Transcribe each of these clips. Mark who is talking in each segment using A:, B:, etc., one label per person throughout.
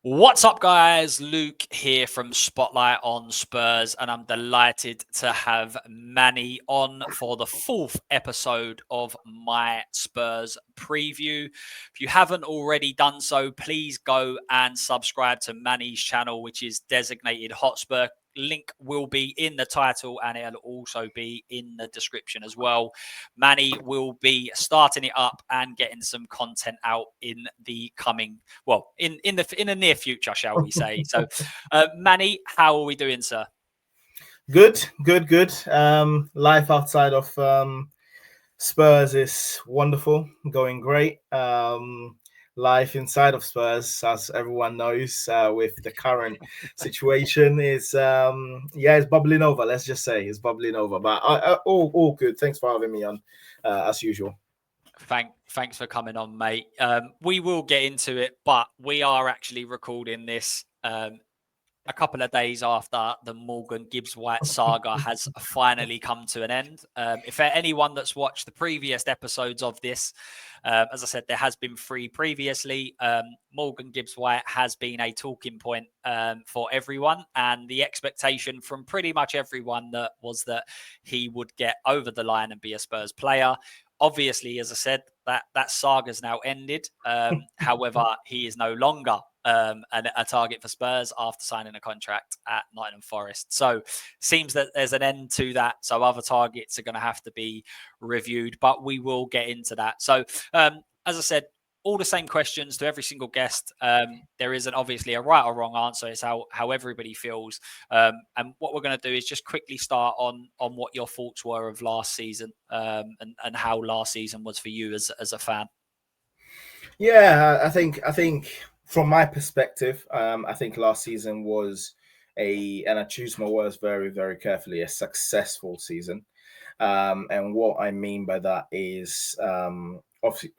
A: What's up, guys? Luke here from Spotlight on Spurs, and I'm delighted to have Manny on for the fourth episode of my Spurs preview. If you haven't already done so, please go and subscribe to Manny's channel, which is designated Hotspur. Link will be in the title and it'll also be in the description as well. Manny will be starting it up and getting some content out in the coming, well, in the near future, shall we say. So, Manny, how are we doing, sir?
B: Good. Life outside of Spurs is wonderful, going great. Life inside of Spurs, as everyone knows, with the current situation, is it's bubbling over. Let's just say it's bubbling over. But all good. Thanks for having me on, as usual.
A: Thanks for coming on, mate. We will get into it, but we are actually recording this a couple of days after the Morgan Gibbs-White saga has finally come to an end. If anyone that's watched the previous episodes of this, as I said, there has been 3 previously. Morgan Gibbs-White has been a talking point for everyone, and the expectation from pretty much everyone that he would get over the line and be a Spurs player. Obviously, as I said, that saga's now ended. However, he is no longer a target for Spurs after signing a contract at Nottingham Forest. So seems that there's an end to that. So other targets are going to have to be reviewed, but we will get into that. So as I said, all the same questions to every single guest. There isn't obviously a right or wrong answer. It's how everybody feels. And what we're going to do is just quickly start on what your thoughts were of last season and how last season was for you as a fan.
B: Yeah, I think from my perspective, I think last season was and I choose my words very, very carefully, a successful season. And what I mean by that is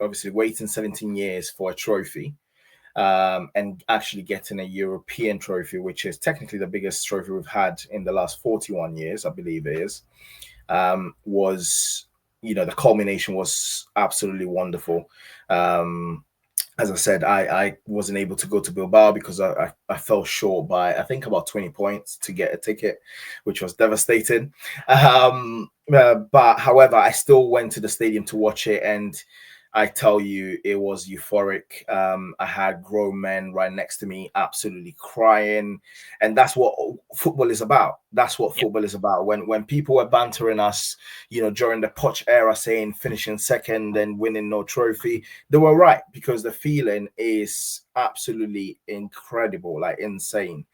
B: obviously waiting 17 years for a trophy and actually getting a European trophy, which is technically the biggest trophy we've had in the last 41 years, I believe it is, was, the culmination was absolutely wonderful. As I said, I wasn't able to go to Bilbao because I fell short by, I think, about 20 points to get a ticket, which was devastating. But however, I still went to the stadium to watch it, and I tell you, it was euphoric. I had grown men right next to me, absolutely crying, and that's what football is about. That's what football is about. When people were bantering us, during the Poch era, saying finishing second and winning no trophy, they were right, because the feeling is absolutely incredible, like insane.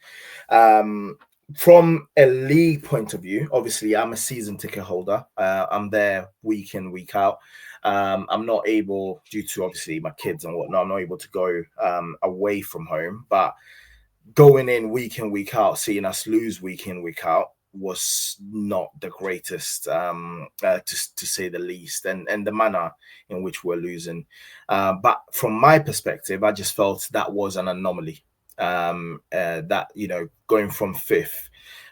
B: From a league point of view, obviously, I'm a season ticket holder. I'm there week in, week out. I'm not able, due to obviously my kids and whatnot, I'm not able to go away from home. But going in, week out, seeing us lose week in, week out was not the greatest, to say the least, and the manner in which we're losing. But from my perspective, I just felt that was an anomaly. That going from 5th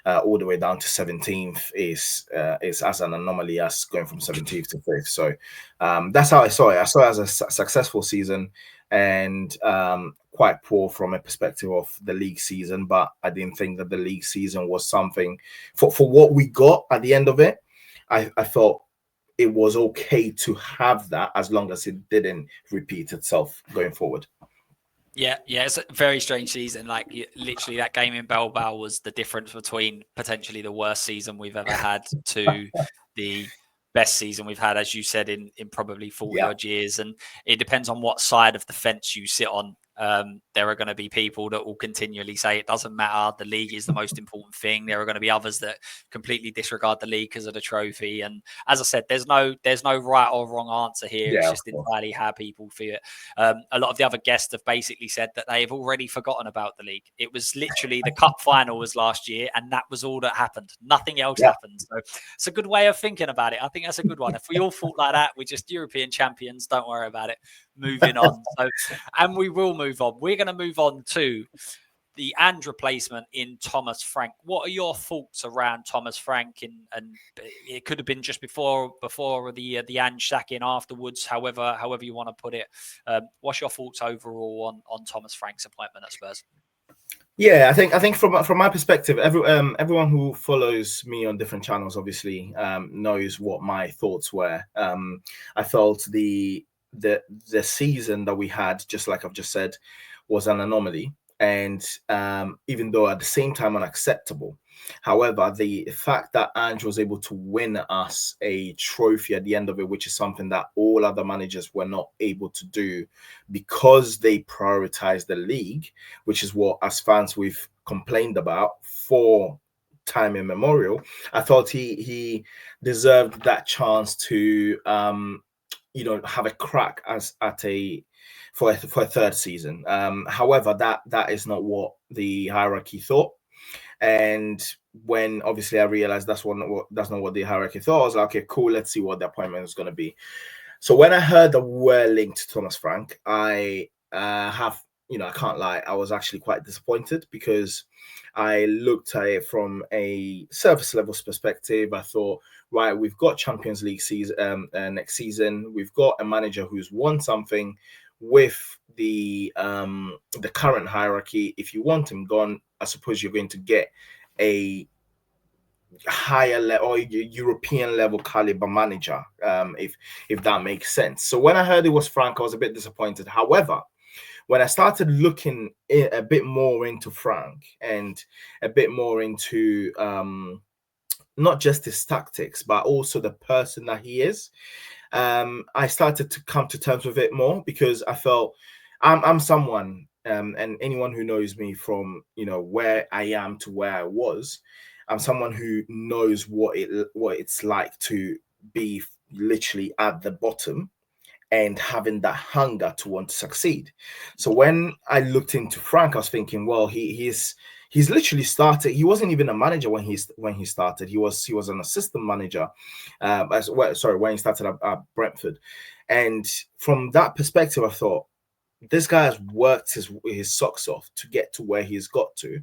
B: all the way down to 17th is as an anomaly as going from 17th to 5th. So that's how I saw it. I saw it as a successful season, and quite poor from a perspective of the league season. But I didn't think that the league season was something for what we got at the end of it. I felt it was okay to have that, as long as it didn't repeat itself going forward.
A: Yeah, it's a very strange season. Like, literally, that game in Bilbao was the difference between potentially the worst season we've ever had to the best season we've had, as you said, in probably 40 odd years. And it depends on what side of the fence you sit on. There are going to be people that will continually say it doesn't matter, the league is the most important thing. There are going to be others that completely disregard the league because of the trophy. And as I said, there's no right or wrong answer here. It's just entirely how people feel it. A lot of the other guests have basically said that they've already forgotten about the league. It was literally the cup final was last year, and that was all that happened. Nothing else happened. So it's a good way of thinking about it. I think that's a good one. If we all thought like that, we're just European champions. Don't worry about it. Moving on. So, and we will move on. We're going to move on to the and replacement in Thomas Frank. What are your thoughts around Thomas Frank? And it could have been just before the Ange sacking, afterwards, however you want to put it. What's your thoughts overall on Thomas Frank's appointment at Spurs?
B: Yeah, I think from my perspective, everyone who follows me on different channels obviously knows what my thoughts were. I felt the season that we had, just like I've just said, was an anomaly, and even though at the same time unacceptable. However, the fact that Ange was able to win us a trophy at the end of it, which is something that all other managers were not able to do because they prioritized the league, which is what as fans we've complained about for time immemorial. I thought he deserved that chance to have a crack as at a for a third season. However, that is not what the hierarchy thought. And when obviously I realized that's not what the hierarchy thought, I was like, okay, cool, let's see what the appointment is going to be. So when I heard that we were linked to Thomas Frank, I I can't lie, I was actually quite disappointed because I looked at it from a surface level perspective. I thought, right, we've got Champions League season next season. We've got a manager who's won something with the current hierarchy. If you want him gone, I suppose you're going to get a higher level or European level caliber manager, if that makes sense. So when I heard it was Frank, I was a bit disappointed. However, when I started looking a bit more into Frank and a bit more into not just his tactics, but also the person that he is, I started to come to terms with it more because I felt I'm someone, and anyone who knows me from where I am to where I was, I'm someone who knows what it's like to be literally at the bottom and having that hunger to want to succeed. So when I looked into Frank, I was thinking, well, he's literally started. He wasn't even a manager when he started. He was an assistant manager. When he started at Brentford, and from that perspective, I thought this guy has worked his socks off to get to where he's got to,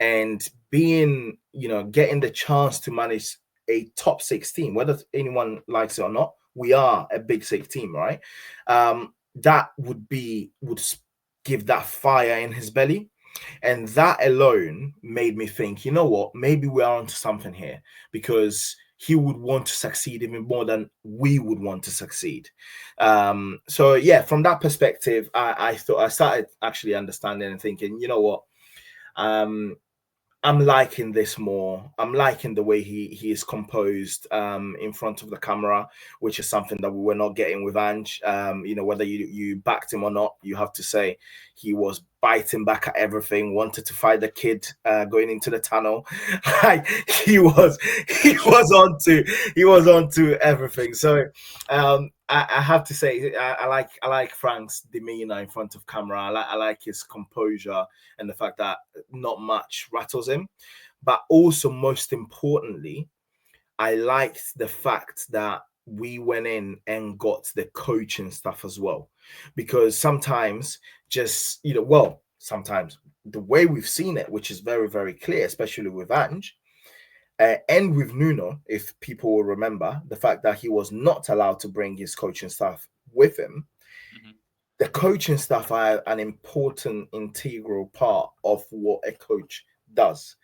B: and getting the chance to manage a top 16, whether anyone likes it or not. We are a big six team, right? That would give that fire in his belly. And that alone made me think, you know what, maybe we are onto something here, because he would want to succeed even more than we would want to succeed. So yeah, from that perspective, I thought I started actually understanding and thinking, you know what, I'm liking this more. I'm liking the way he is composed in front of the camera, which is something that we were not getting with Ange. Whether you backed him or not, you have to say he was biting back at everything, wanted to fight the kid going into the tunnel. he was on to everything. So I have to say I like Frank's demeanor in front of camera. I like his composure and the fact that not much rattles him. But also, most importantly, I liked the fact that we went in and got the coaching stuff as well. Because sometimes sometimes the way we've seen it, which is very, very clear, especially with Ange, and with Nuno, if people will remember, the fact that he was not allowed to bring his coaching staff with him.
A: Mm-hmm.
B: The coaching staff are an important, integral part of what a coach does.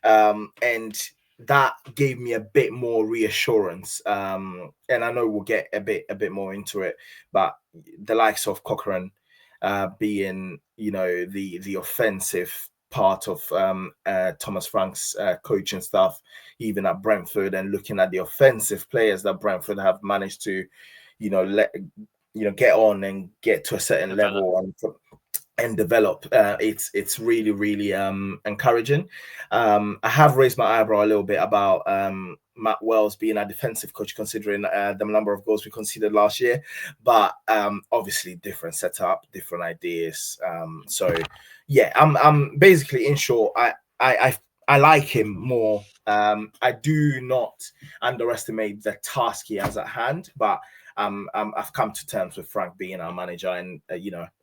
B: And that gave me a bit more reassurance. And I know we'll get a bit more into it, but the likes of Cochrane being, the offensive part of Thomas Frank's coaching staff, even at Brentford, and looking at the offensive players that Brentford have managed to, get on and get to a certain level and develop. It's really, really encouraging. I have raised my eyebrow a little bit about Matt Wells being a defensive coach, considering the number of goals we conceded last year, but obviously different setup, different ideas. So yeah, I'm basically, in short, I like him more. I do not underestimate the task he has at hand, but I've come to terms with Frank being our manager, and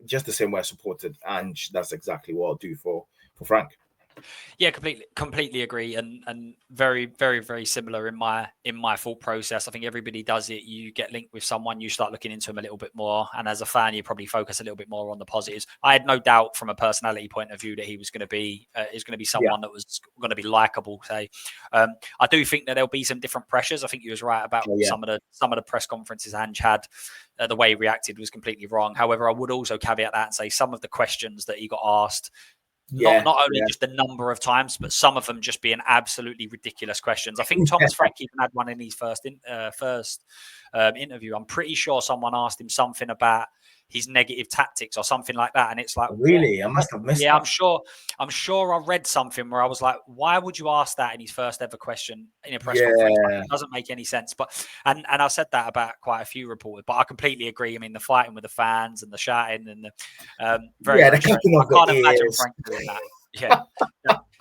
B: just the same way I supported Ange, that's exactly what I'll do for Frank.
A: Yeah, completely agree, and very, very, very similar in my thought process. I think everybody does it. You get linked with someone, you start looking into them a little bit more, and as a fan, you probably focus a little bit more on the positives. I had no doubt from a personality point of view that he was going to be someone that was going to be likable. Say, I do think that there'll be some different pressures. I think you was right about some of the press conferences Ange had. The way he reacted was completely wrong. However, I would also caveat that and say some of the questions that he got asked. Not only just the number of times, but some of them just being absolutely ridiculous questions. I think Thomas Frank even had one in his first interview. I'm pretty sure someone asked him something about his negative tactics or something like that, and it's like,
B: really, I must have missed.
A: Yeah,
B: that.
A: I'm sure I read something where I was like, why would you ask that in his first ever question in a press conference? Like, it doesn't make any sense. But and I said that about quite a few reporters, but I completely agree. I mean, the fighting with the fans and the shouting and the very
B: the clapping of
A: I can't
B: the
A: imagine
B: ears.
A: Frank doing that. Yeah.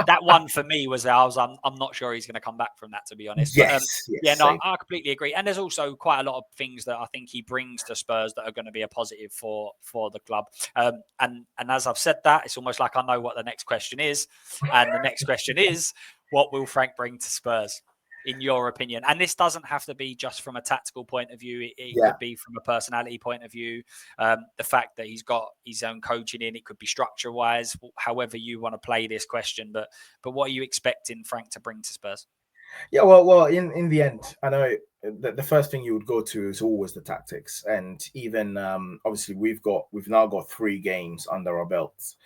A: That one for me was I'm not sure he's going to come back from that, to be honest.
B: Yes,
A: I completely agree. And there's also quite a lot of things that I think he brings to Spurs that are going to be a positive for the club. And as I've said that, it's almost like I know what the next question is. And the next question is, what will Frank bring to Spurs? In your opinion, and this doesn't have to be just from a tactical point of view. It could be from a personality point of view. The fact that he's got his own coaching in, it could be structure wise, however you want to play this question. But what are you expecting Frank to bring to Spurs?
B: Yeah, well, in the end, I know the first thing you would go to is always the tactics, and even obviously we've now got 3 games under our belts.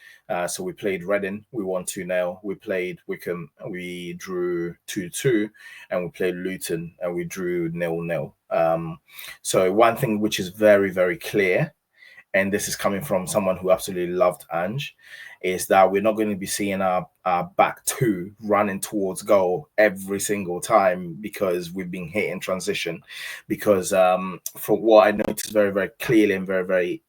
B: So we played Reading, we won 2-0. We played Wickham, we drew 2-2, and we played Luton, and we drew 0-0. So one thing which is very, very clear, and this is coming from someone who absolutely loved Ange, is that we're not going to be seeing our back 2 running towards goal every single time because we've been hit in transition. Because from what I noticed very, very clearly and very, very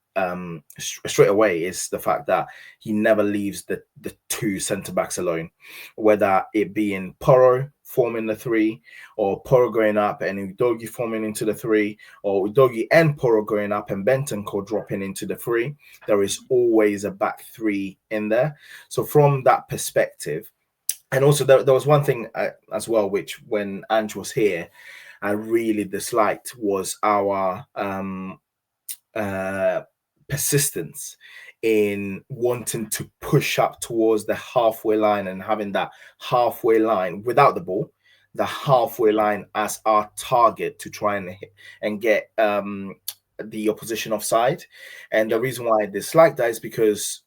B: straight away is the fact that he never leaves the 2 centre backs alone, whether it be in Porro forming the 3, or Porro going up and Udogie forming into the 3, or Udogie and Porro going up and Bentancur dropping into the 3. There is always a back 3 in there. So from that perspective, and also there was one thing as well, which when Ange was here, I really disliked, was our persistence in wanting to push up towards the halfway line and having that halfway line without the ball, the halfway line as our target to try and hit and get the opposition offside. And the reason why I dislike that is because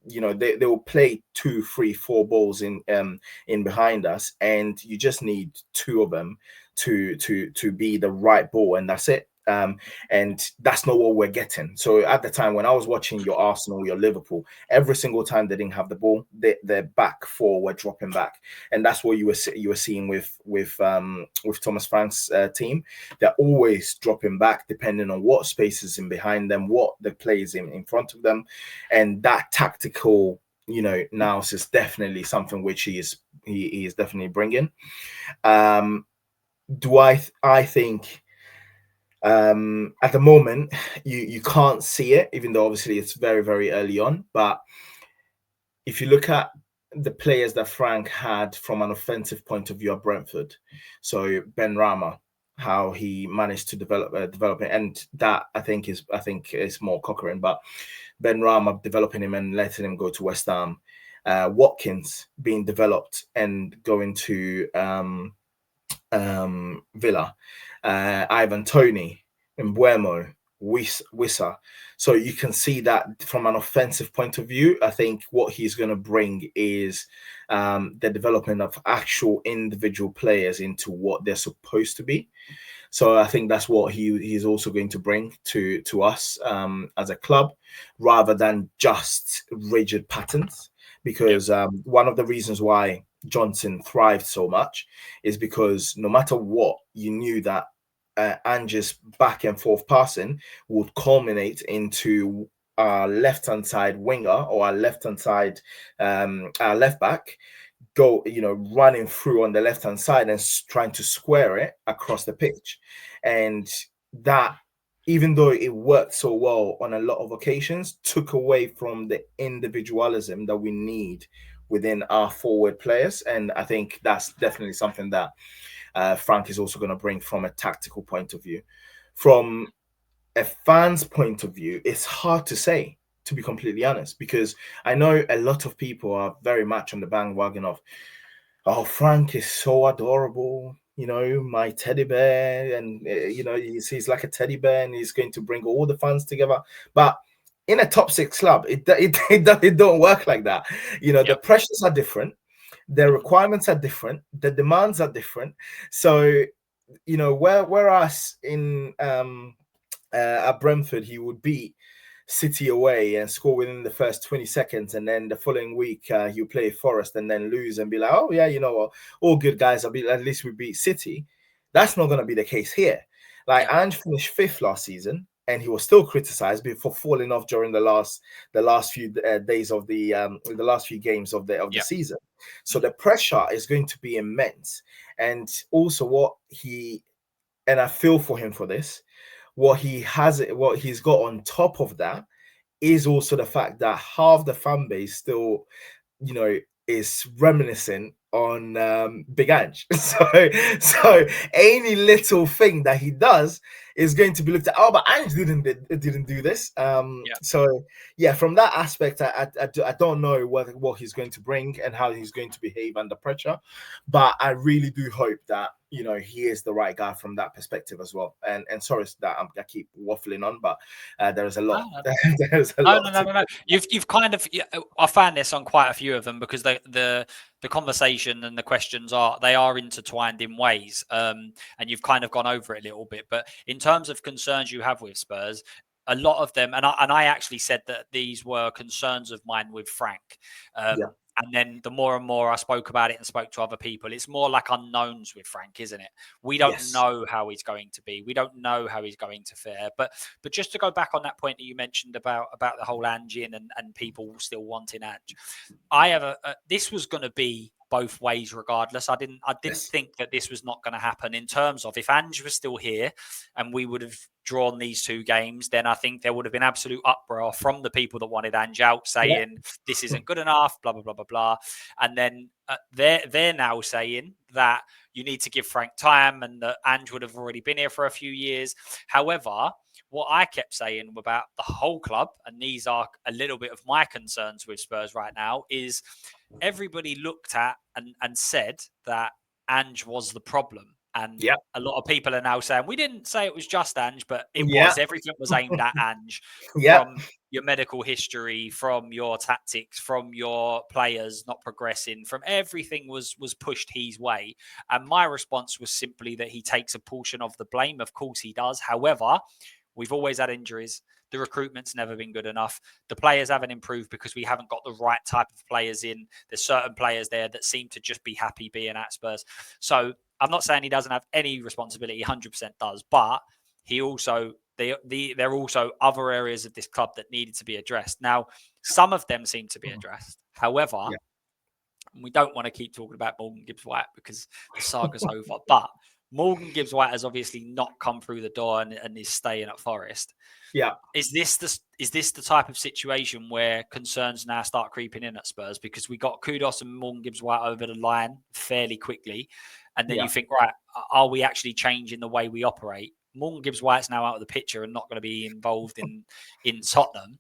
B: they will play 2, 3, 4 balls in behind us, and you just need 2 of them to be the right ball, and that's it. And that's not what we're getting. So at the time when I was watching your Arsenal, your Liverpool, every single time they didn't have the ball, their back 4 were dropping back, and that's what you were seeing with Thomas Frank's team. They're always dropping back depending on what spaces in behind them, what the plays in front of them, and that tactical analysis is definitely something which he is definitely bringing. Do I think? At the moment, you can't see it, even though obviously it's very, very early on. But if you look at the players that Frank had from an offensive point of view at Brentford, so Ben Rama, how he managed to develop it, and that I think is more Cochran, but Ben Rama developing him and letting him go to West Ham, Watkins being developed and going to Villa, Ivan Toney, Mbuemo, Wissa. So you can see that from an offensive point of view, I think what he's going to bring is the development of actual individual players into what they're supposed to be. So I think that's what he's also going to bring to us as a club, rather than just rigid patterns. Because one of the reasons why Johnson thrived so much is because no matter what, you knew that Ange's back and forth passing would culminate into our left-hand side winger or our left-hand side our left back go running through on the left-hand side and trying to square it across the pitch. And that even though it worked so well on a lot of occasions, took away from the individualism that we need within our forward players. And I think that's definitely something that Frank is also going to bring from a tactical point of view. From a fan's point of view, it's hard to say, to be completely honest, because I know a lot of people are very much on the bandwagon of, oh, Frank is so adorable, you know, my teddy bear, and you know, he's like a teddy bear, and he's going to bring all the fans together. But in a top six club, it don't work like that. You know, the pressures are different, the requirements are different, the demands are different. So, you know, whereas in at Brentford, he would beat City away and score within the first 20 seconds, and then the following week he'll play Forest and then lose and be like, oh yeah, you know what, all good guys, at least we beat City. That's not going to be the case here. Like, Ange finished fifth last season, and he was still criticised for falling off during the last few days of the last few games of the season. So the pressure is going to be immense, and also and I feel for him for this. What he's got on top of that is also the fact that half the fan base still, you know, is reminiscent on Big Ange. So any little thing that he does is going to be looked at. Oh, but Ange didn't do this. So yeah, from that aspect, I don't know what he's going to bring and how he's going to behave under pressure, but I really do hope that, you know, he is the right guy from that perspective as well. And sorry that I keep waffling on, but there's a lot. There's a lot.
A: No. You've kind of, I found this on quite a few of them, because the conversation and the questions are intertwined in ways, and you've kind of gone over it a little bit. But in terms of concerns you have with Spurs, a lot of them, and I actually said that these were concerns of mine with Frank. And then the more and more I spoke about it and spoke to other people, it's more like unknowns with Frank, isn't it? We don't know how he's going to be. We don't know how he's going to fare. But just to go back on that point that you mentioned about the whole Ange and people still wanting Ange, I have this was going to be both ways regardless. I didn't think that this was not going to happen, in terms of if Ange was still here and we would have drawn these two games, then I think there would have been absolute uproar from the people that wanted Ange out, saying this isn't good enough, blah blah blah blah blah. And then they're now saying that you need to give Frank time, and that Ange would have already been here for a few years. However, what I kept saying about the whole club, and these are a little bit of my concerns with Spurs right now, is everybody looked at and said that Ange was the problem. And a lot of people are now saying, we didn't say it was just Ange, but it was. Everything was aimed at Ange, from your medical history, from your tactics, from your players not progressing, from everything was pushed his way. And my response was simply that he takes a portion of the blame. Of course he does. However, we've always had injuries. The recruitment's never been good enough. The players haven't improved because we haven't got the right type of players in. There's certain players there that seem to just be happy being at Spurs. So I'm not saying he doesn't have any responsibility. 100% does. But he also, there are also other areas of this club that needed to be addressed. Now, some of them seem to be addressed. However, we don't want to keep talking about Morgan Gibbs-White because the saga's over. But Morgan Gibbs-White has obviously not come through the door and is staying at Forest. Is this the type of situation where concerns now start creeping in at Spurs? Because we got Kudos and Morgan Gibbs-White over the line fairly quickly, and then you think, right, are we actually changing the way we operate? Morgan Gibbs-White's now out of the picture and not going to be involved in Tottenham.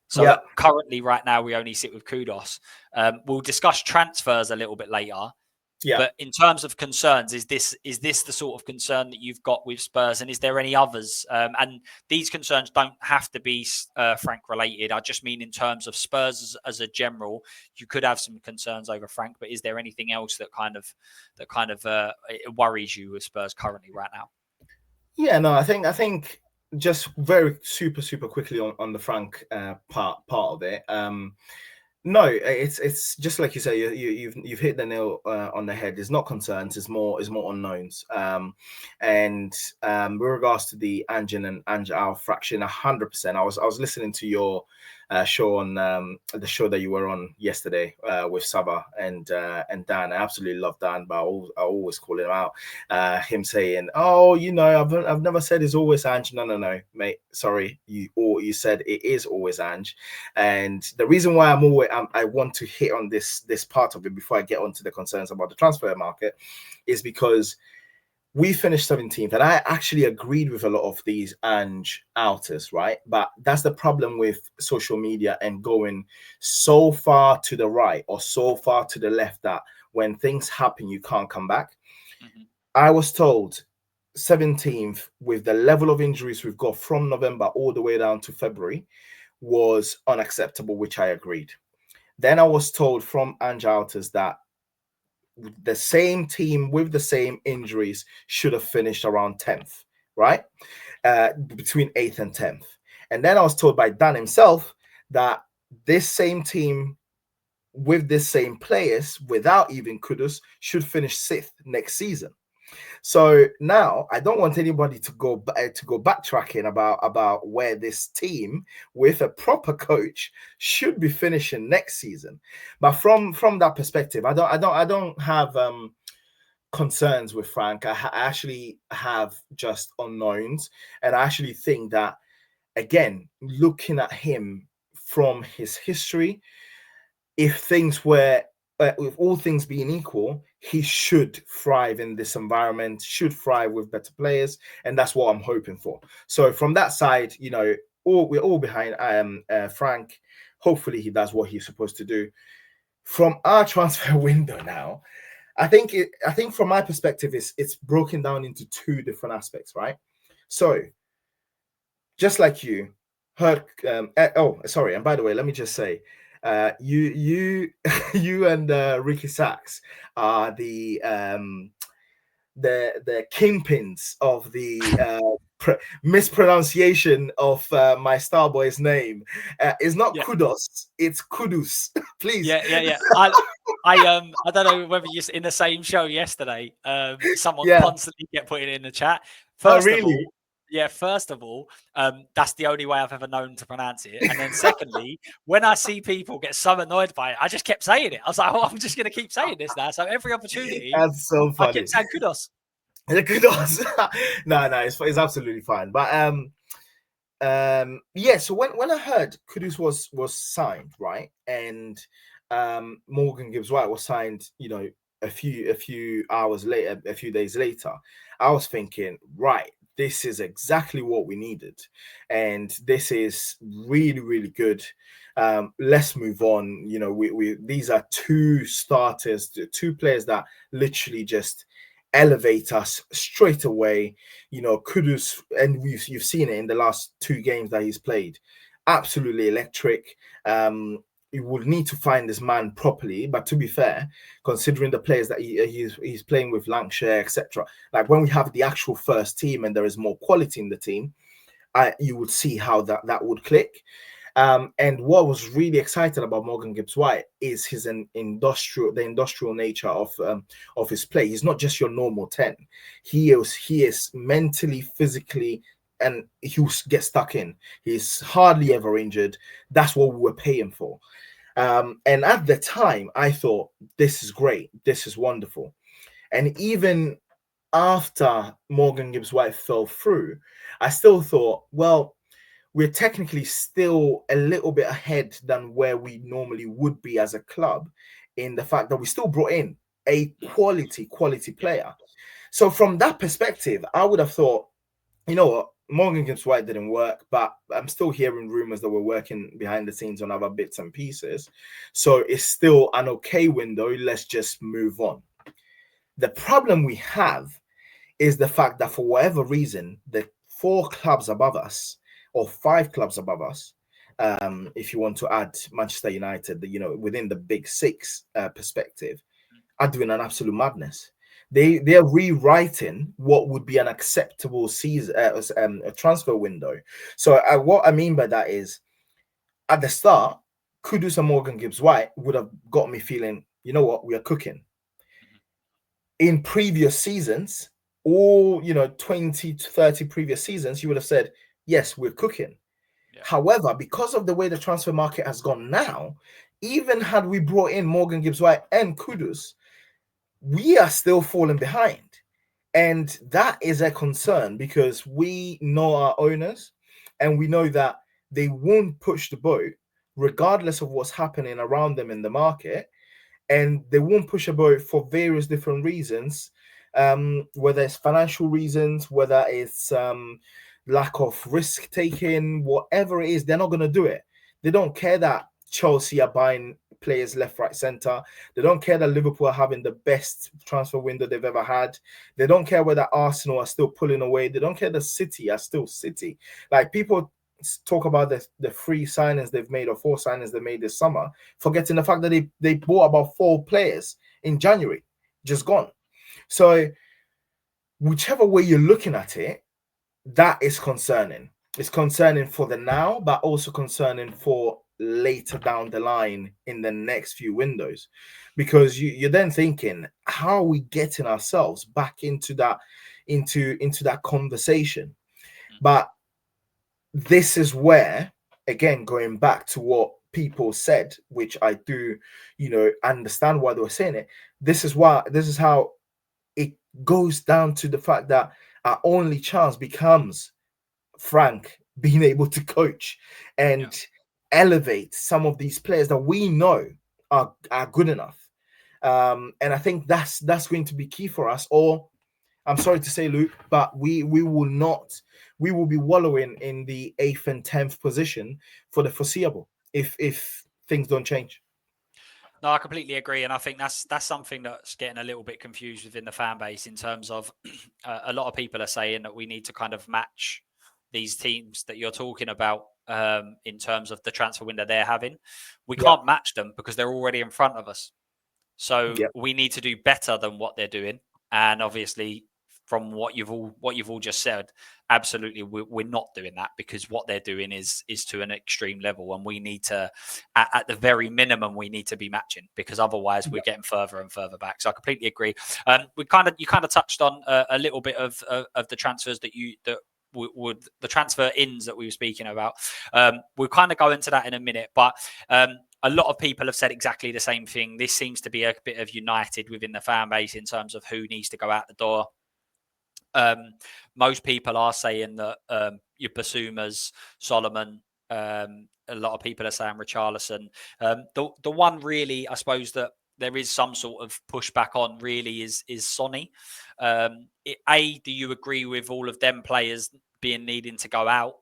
A: So currently, right now, we only sit with Kudos. We'll discuss transfers a little bit later. But in terms of concerns, is this the sort of concern that you've got with Spurs? And is there any others? And these concerns don't have to be Frank related. I just mean in terms of Spurs as a general, you could have some concerns over Frank. But is there anything else that kind of worries you with Spurs currently right now?
B: Yeah, no, I think just very super quickly on the Frank part of it. No, it's just like you say. You've hit the nail on the head. It's not concerns. It's more unknowns. And with regards to the Ange and Ange out fraction, 100%. I was listening to your show on the show that you were on yesterday with Saba and Dan. I absolutely love Dan, but I always call him out. Him saying, "Oh, I've never said it's always Ange." No, mate. Sorry, you said it is always Ange, and the reason why I want to hit on this part of it before I get onto the concerns about the transfer market is because we finished 17th, and I actually agreed with a lot of these Ange outers, right? But that's the problem with social media and going so far to the right or so far to the left that when things happen, you can't come back. Mm-hmm. I was told 17th, with the level of injuries we've got from November all the way down to February, was unacceptable, which I agreed. Then I was told from Ange outers that the same team with the same injuries should have finished around 10th, right? Between 8th and 10th. And then I was told by Dan himself that this same team with the same players, without even Kudus, should finish 6th next season. So now I don't want anybody to go backtracking about where this team with a proper coach should be finishing next season. But from that perspective, I don't have concerns with Frank. I actually have just unknowns, and I actually think that, again, looking at him from his history, if things were with all things being equal, he should thrive in this environment, should thrive with better players, and that's what I'm hoping for. So from that side, we're all behind Frank. Hopefully he does what he's supposed to do. From our transfer window now, I think from my perspective, it's broken down into two different aspects, right? So just like you heard, and by the way, let me just say, you and Ricky Sachs are the kingpins of the mispronunciation of my star boy's name. It's not Kudos, it's Kudus. Please.
A: Yeah. I don't know whether you're in the same show yesterday. Someone constantly kept putting it in the chat. First of all, that's the only way I've ever known to pronounce it. And then secondly, when I see people get so annoyed by it, I just kept saying it. I was like, I'm just going to keep saying this now. So every opportunity,
B: that's so funny.
A: I kept saying Kudos.
B: Kudos. No, it's absolutely fine. But so when I heard Kudus was signed, right, and Morgan Gibbs-White was signed, a few hours later, a few days later, I was thinking, right, this is exactly what we needed, and this is really, really good. Let's move on. We these are two starters, two players that literally just elevate us straight away. Kudus, and you've seen it in the last 2 games that he's played, absolutely electric. You would need to find this man properly, but to be fair, considering the players that he's playing with, Lancashire, etc., like when we have the actual first team and there is more quality in the team, you would see how that would click. And what was really exciting about Morgan Gibbs-White is the industrial nature of his play. He's not just your normal 10. He is mentally, physically, and he will get stuck in. He's hardly ever injured. That's what we were paying for. And at the time, I thought, this is great. This is wonderful. And even after Morgan Gibbs-White fell through, I still thought, well, we're technically still a little bit ahead than where we normally would be as a club, in the fact that we still brought in a quality player. So from that perspective, I would have thought, you know what, Morgan Gibbs-White didn't work, but I'm still hearing rumors that we're working behind the scenes on other bits and pieces. So it's still an okay window. Let's just move on. The problem we have is the fact that for whatever reason, the 4 clubs above us, or 5 clubs above us, if you want to add Manchester United, within the big 6 perspective, are doing an absolute madness. They're rewriting what would be an acceptable season, a transfer window. So what I mean by that is, at the start, Kudus and Morgan Gibbs-White would have got me feeling, you know what, we are cooking. In previous seasons, all 20 to 30 previous seasons, you would have said, yes, we're cooking. However, because of the way the transfer market has gone now, even had we brought in Morgan Gibbs-White and Kudus, we are still falling behind. And that is a concern because we know our owners and we know that they won't push the boat regardless of what's happening around them in the market. And they won't push a boat for various different reasons, whether it's financial reasons, whether it's lack of risk taking, whatever it is, they're not going to do it. They don't care that Chelsea are buying players left, right, center. They don't care that Liverpool are having the best transfer window they've ever had. They don't care whether Arsenal are still pulling away. They don't care that City are still City. Like, people talk about the 3 signings they've made or 4 signings they made this summer, forgetting the fact that they bought about 4 players in January, just gone. So whichever way you're looking at it, that is concerning. It's concerning for the now, but also concerning for later down the line in the next few windows, because you're then thinking, how are we getting ourselves back into that conversation? But this is where, again, going back to what people said, which I do, understand why they were saying it. This is how it goes down to the fact that our only chance becomes Frank being able to coach and elevate some of these players that we know are good enough. And I think that's going to be key for us. Or, I'm sorry to say, Luke, but we will be wallowing in the 8th and 10th position for the foreseeable if things don't change.
A: No, I completely agree, and I think that's something that's getting a little bit confused within the fan base in terms of a lot of people are saying that we need to kind of match these teams that you're talking about in terms of the transfer window they're having. We can't match them because they're already in front of us. So we need to do better than what they're doing. And obviously, from what you've all just said, absolutely, we're not doing that, because what they're doing is to an extreme level, and we need to, at the very minimum, we need to be matching, because otherwise we're getting further and further back. So I completely agree. You kind of touched on a little bit of the transfers would the transfer ins that we were speaking about. We'll kind of go into that in a minute, but a lot of people have said exactly the same thing. This seems to be a bit of united within the fan base in terms of who needs to go out the door. Most people are saying that your Basumas, Solomon, a lot of people are saying Richarlison. The one really, I suppose, that there is some sort of pushback on really is Sonny. Do you agree with all of them players needing to go out?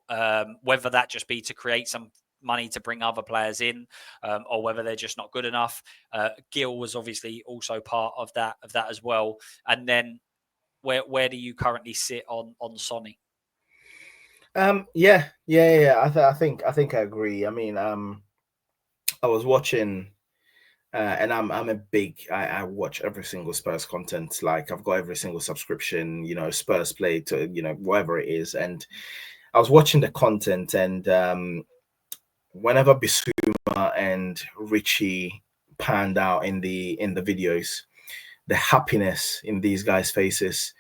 A: Whether that just be to create some money to bring other players in, or whether they're just not good enough. Gil was obviously also part of that as well. And then where do you currently sit on Sonny?
B: Yeah. I think I agree. I mean, I was watching, and I'm a big. I watch every single Spurs content. Like, I've got every single subscription. Spurs Play to whatever it is, and I was watching the content, and whenever Bissouma and Richie panned out in the videos, the happiness in these guys' faces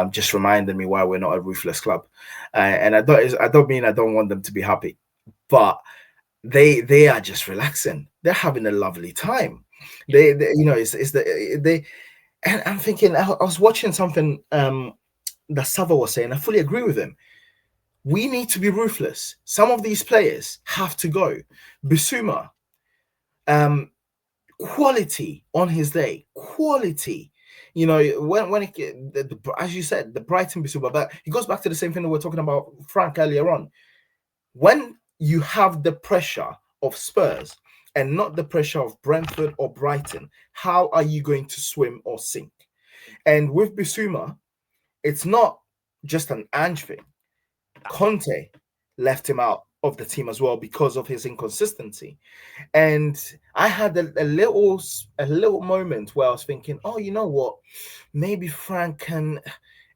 B: just reminded me why we're not a ruthless club. And I don't mean I don't want them to be happy, but they are just relaxing. They're having a lovely time. And I'm thinking, I was watching something that Sava was saying. I fully agree with him. We need to be ruthless. Some of these players have to go. Bissouma, quality on his day, quality. As you said, the Brighton Bissouma, but it goes back to the same thing that we're talking about Frank earlier on. When you have the pressure of Spurs and not the pressure of Brentford or Brighton, how are you going to swim or sink? And with Bissouma, it's not just an Ange thing. Conte left him out of the team as well because of his inconsistency. And I had a little moment where I was thinking, oh, you know what? Maybe Frank can.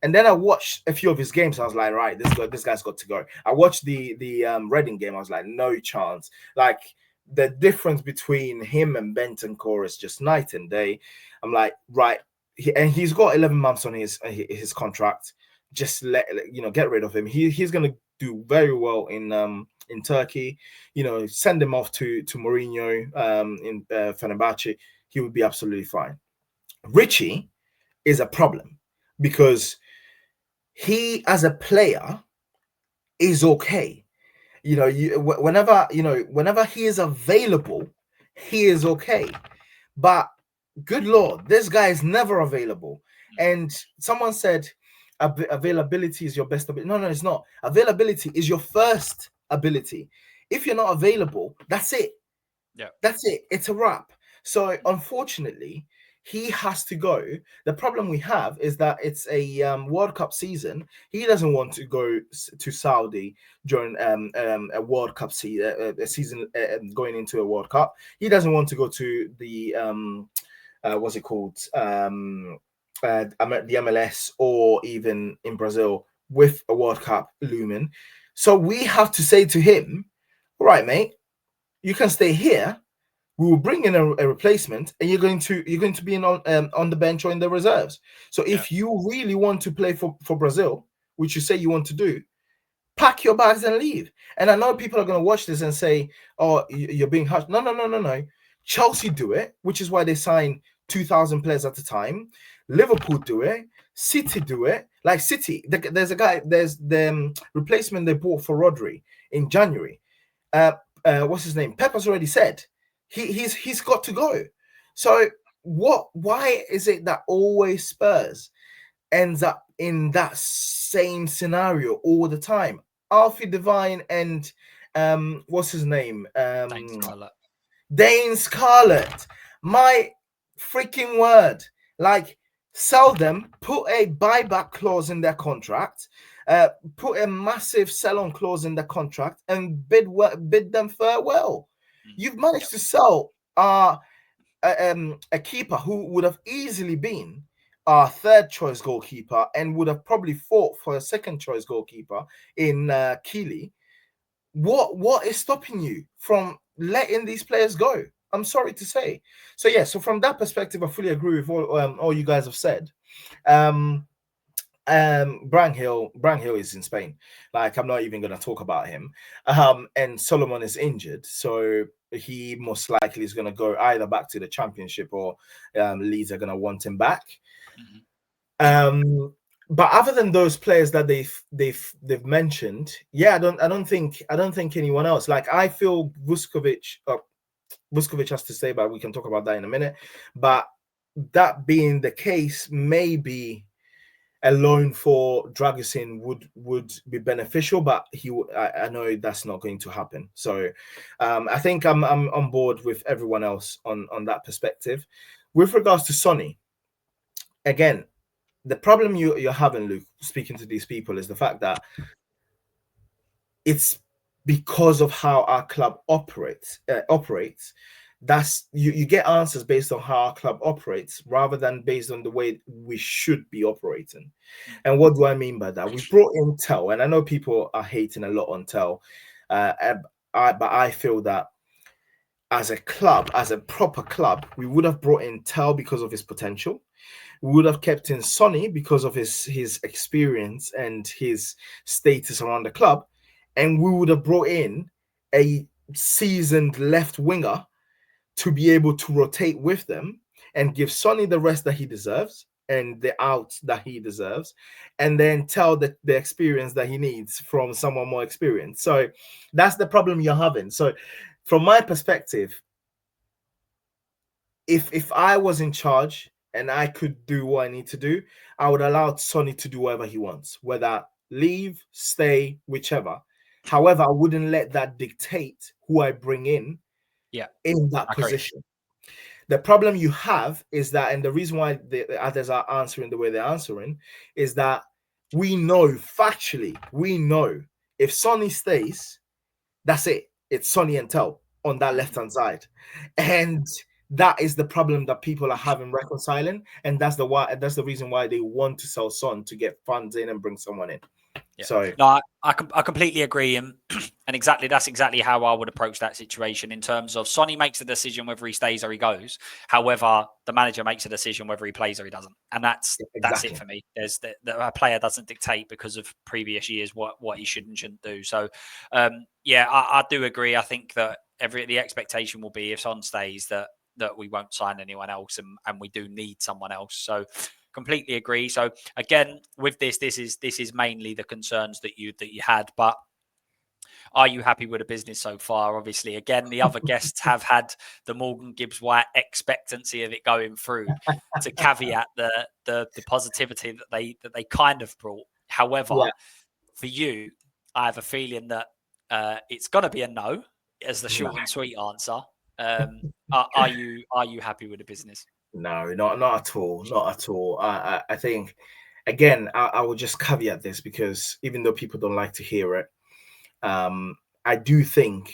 B: And then I watched a few of his games. I was like, right, this guy's got to go. I watched the Reading game. I was like, no chance. Like, the difference between him and Bentancur is just night and day. I'm like, right. And he's got 11 months on his contract. Just get rid of him. He's going to do very well in Turkey. You know, send him off to Mourinho in Fenerbahce. He would be absolutely fine. Richie is a problem because he, as a player, is okay. You know, whenever he is available, he is okay. But good Lord, this guy is never available. And someone said availability is your best ability. No, it's not. Availability is your first ability. If you're not available, that's it.
A: Yeah.
B: That's it. It's a wrap. So unfortunately, he has to go. The problem we have is that it's a World Cup season. He doesn't want to go to Saudi during a World Cup a season going into a World Cup. He doesn't want to go to the what's it called? The MLS, or even in Brazil with a World Cup looming. So we have to say to him, all right, mate, you can stay here. We will bring in a replacement, and you're going to be on the bench or in the reserves. So if you really want to play for Brazil, which you say you want to do, pack your bags and leave. And I know people are going to watch this and say, "Oh, you're being harsh." No. Chelsea do it, which is why they sign 2,000 players at a time. Liverpool do it. City do it. Like City, there's the replacement they bought for Rodri in January. What's his name? Pep has already said he's got to go. So why is it that always Spurs ends up in that same scenario all the time? Alfie Devine and what's his name? Dane Scarlett. My freaking word. Like, sell them, put a buyback clause in their contract, put a massive sell-on clause in their contract, and bid them farewell. You've managed to sell a keeper who would have easily been our third choice goalkeeper and would have probably fought for a second choice goalkeeper in Keeley. What is stopping you from letting these players go? I'm sorry to say. So so from that perspective, I fully agree with all you guys have said. Brang Hill is in Spain. Like, I'm not even going to talk about him. And Solomon is injured, so he most likely is going to go either back to the Championship, or Leeds are going to want him back. But other than those players that they've mentioned, I don't think anyone else. Like, I feel Vuskovic has to stay, but we can talk about that in a minute. But that being the case, maybe a loan for Dragusin would be beneficial, but I know that's not going to happen. So I think I'm on board with everyone else on that perspective. With regards to Sonny, again, the problem you're having, Luke, speaking to these people, is the fact that it's because of how our club operates. That's you get answers based on how our club operates rather than based on the way we should be operating. And what do I mean by that? We brought in Tel, and I know people are hating a lot on Tel, but I feel that as a club, as a proper club, we would have brought in Tel because of his potential. We would have kept in Sonny because of his experience and his status around the club, and we would have brought in a seasoned left winger to be able to rotate with them and give Sonny the rest that he deserves and the outs that he deserves, and then tell the experience that he needs from someone more experienced. So that's the problem you're having. So from my perspective, if I was in charge and I could do what I need to do, I would allow Sonny to do whatever he wants, whether leave, stay, whichever. However, I wouldn't let that dictate who I bring in that position. The problem you have is that, and the reason why the others are answering the way they're answering, is that we know if Sonny stays, that's it. It's Sonny and Tel on that left-hand side. And that is the problem that people are having reconciling. And that's the reason why they want to sell Son, to get funds in and bring someone in.
A: Yeah.
B: So
A: No, I completely agree, and that's exactly how I would approach that situation. In terms of Sonny makes a decision whether he stays or he goes. However, the manager makes a decision whether he plays or he doesn't, and that's it for me. There's a player doesn't dictate because of previous years what he should and shouldn't do. So, I do agree. I think that the expectation will be if Son stays that we won't sign anyone else, and we do need someone else. So. Completely agree. So again, with this is mainly the concerns that you had. But are you happy with the business so far? Obviously, again, the other guests have had the Morgan Gibbs White expectancy of it going through. To caveat the positivity that they kind of brought. However, for you, I have a feeling that it's going to be a no as the short and sweet answer. Are you happy with the business?
B: No, not at all. Not at all. I think, again, I will just caveat this because even though people don't like to hear it, I do think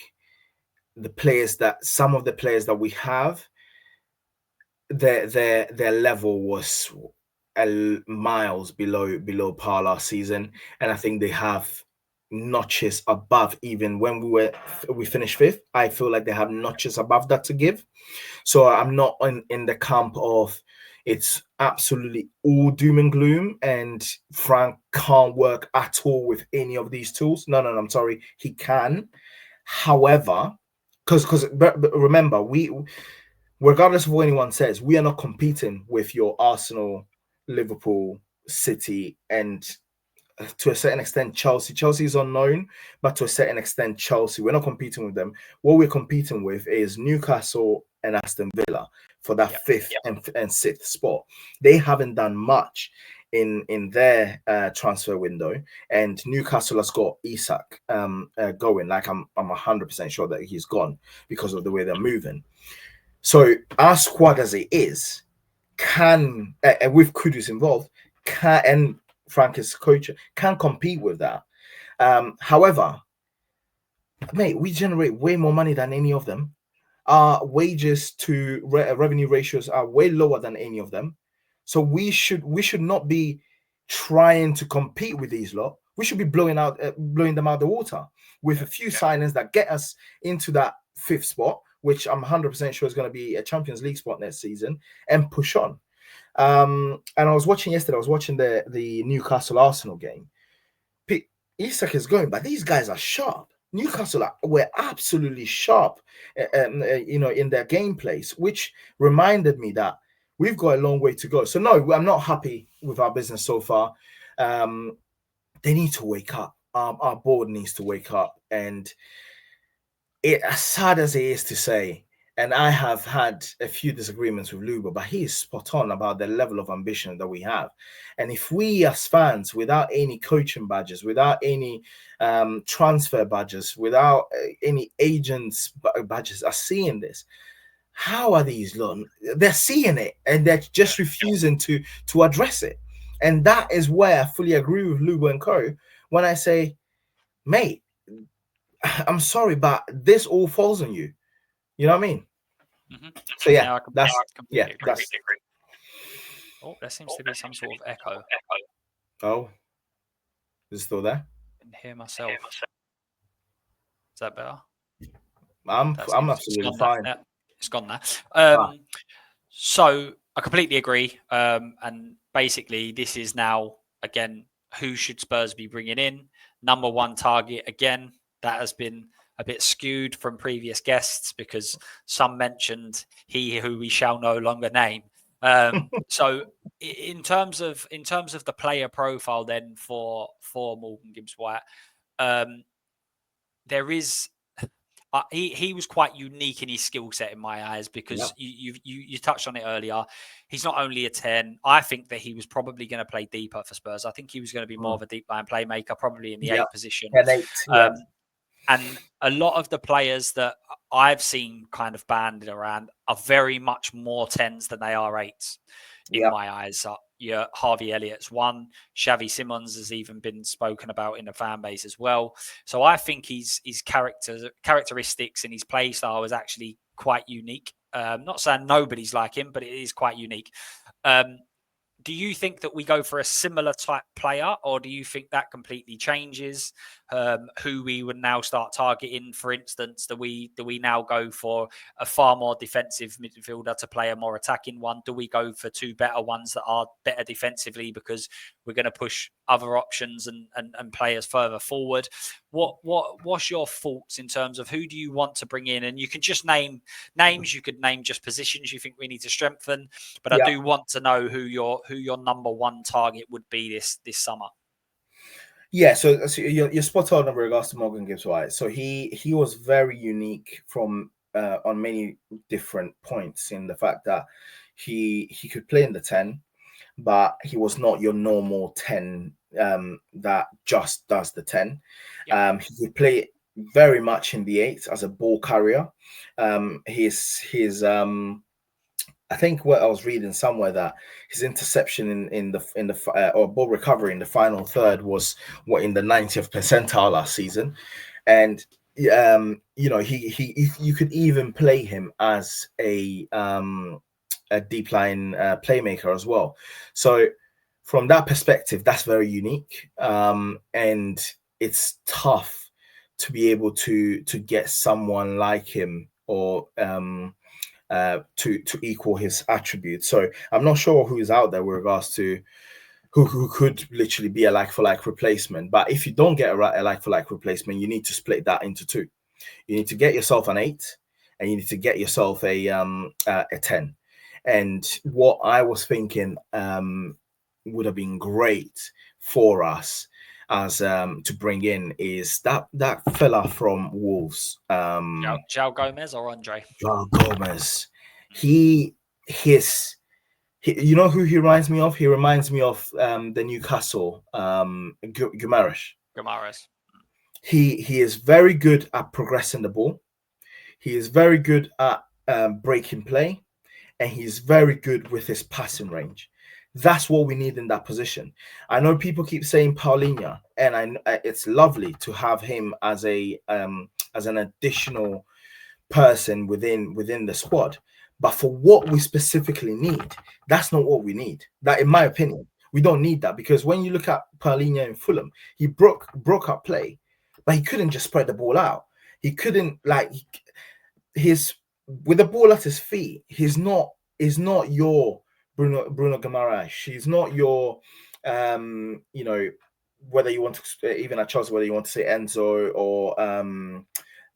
B: some of the players that we have, their level was miles below par last season, and I think they have notches above. Even when we finished fifth, I feel like they have notches above that to give. So I'm not in the camp of it's absolutely all doom and gloom and Frank can't work at all with any of these tools. No, I'm sorry, he can. However, because remember, we, regardless of what anyone says, we are not competing with your Arsenal, Liverpool, City, and to a certain extent Chelsea. Chelsea is unknown, but to a certain extent Chelsea. We're not competing with them. What we're competing with is Newcastle and Aston Villa for that fifth and sixth spot. They haven't done much in their transfer window, and Newcastle has got Isak going. Like I'm 100% sure that he's gone because of the way they're moving. So our squad as it is can, with Kudus involved, and Frank is coach, can compete with that. However, mate, we generate way more money than any of them. Our wages to revenue ratios are way lower than any of them. So we should not be trying to compete with these lot. We should be blowing them out the water with a few signings that get us into that fifth spot, which I'm 100% sure is going to be a Champions League spot next season, and push on. And I was watching yesterday. I was watching the Newcastle Arsenal game. Isak is going, but these guys are sharp. Newcastle were absolutely sharp, in their gameplays, which reminded me that we've got a long way to go. So no, I'm not happy with our business so far. They need to wake up. Our board needs to wake up, and as sad as it is to say, and I have had a few disagreements with Luba, but he is spot on about the level of ambition that we have. And if we as fans, without any coaching badges, without any transfer badges, without any agents badges, are seeing this, how are these lot? They're seeing it and they're just refusing to address it. And that is where I fully agree with Luba and Co. when I say, mate, I'm sorry, but this all falls on you. You know what I mean?
A: Mm-hmm.
B: So yeah,
A: I completely agree. Oh, there seems to be some sort of echo.
B: Oh, is it still there?
A: I can hear myself. Is that better?
B: I'm absolutely fine.
A: It's gone now. So I completely agree. And basically, this is now again, who should Spurs be bringing in? Number one target again. That has been a bit skewed from previous guests because some mentioned he who we shall no longer name. So in terms of the player profile, then for Morgan Gibbs White, there is. He was quite unique in his skill set in my eyes because you touched on it earlier. He's not only a 10. I think that he was probably going to play deeper for Spurs. I think he was going to be more of a deep line playmaker, probably in the 8 position. And a lot of the players that I've seen kind of banded around are very much more 10s than they are 8s in my eyes. Harvey Elliott's one. Xavi Simons has even been spoken about in the fan base as well. So I think his characteristics and his play style is actually quite unique. Not saying nobody's like him, but it is quite unique. Do you think that we go for a similar type player, or do you think that completely changes who we would now start targeting? For instance, do we now go for a far more defensive midfielder to play a more attacking one? Do we go for two better ones that are better defensively because we're going to push other options and players further forward? What's your thoughts in terms of who do you want to bring in? And you can just name names. You could name just positions you think we need to strengthen. But I do want to know who your number one target would be this summer.
B: Yeah, so you're spot on in regards to Morgan Gibbs-White. So he was very unique from on many different points in the fact that he could play in the 10, but he was not your normal 10 that just does the 10. Yep. He could play very much in the 8 as a ball carrier. His I think what I was reading somewhere that his interception in the or ball recovery in the final third was in the 90th percentile last season, and you could even play him as a deep line playmaker as well. So from that perspective, that's very unique, and it's tough to be able to get someone like him or to equal his attributes. So I'm not sure who's out there with regards to who could literally be a like-for-like replacement. But if you don't get a like-for-like replacement, you need to split that into two. You need to get yourself an 8, and you need to get yourself a 10. And what I was thinking would have been great for us as to bring in is that fella from Wolves,
A: João Gomez or Andre?
B: João Gomez. You know who he reminds me of? He reminds me of the Newcastle Guimaraes. He is very good at progressing the ball. He is very good at breaking play, and he's very good with his passing range. That's what we need in that position. I know people keep saying Paulinho, and it's lovely to have him as an additional person within the squad. But for what we specifically need, that's not what we need. That, in my opinion, we don't need that, because when you look at Paulinho in Fulham, he broke up play, but he couldn't just spread the ball out. He couldn't with the ball at his feet. He's not your Bruno Guimaraes. He's not your whether you want to even at Chelsea, whether you want to say Enzo or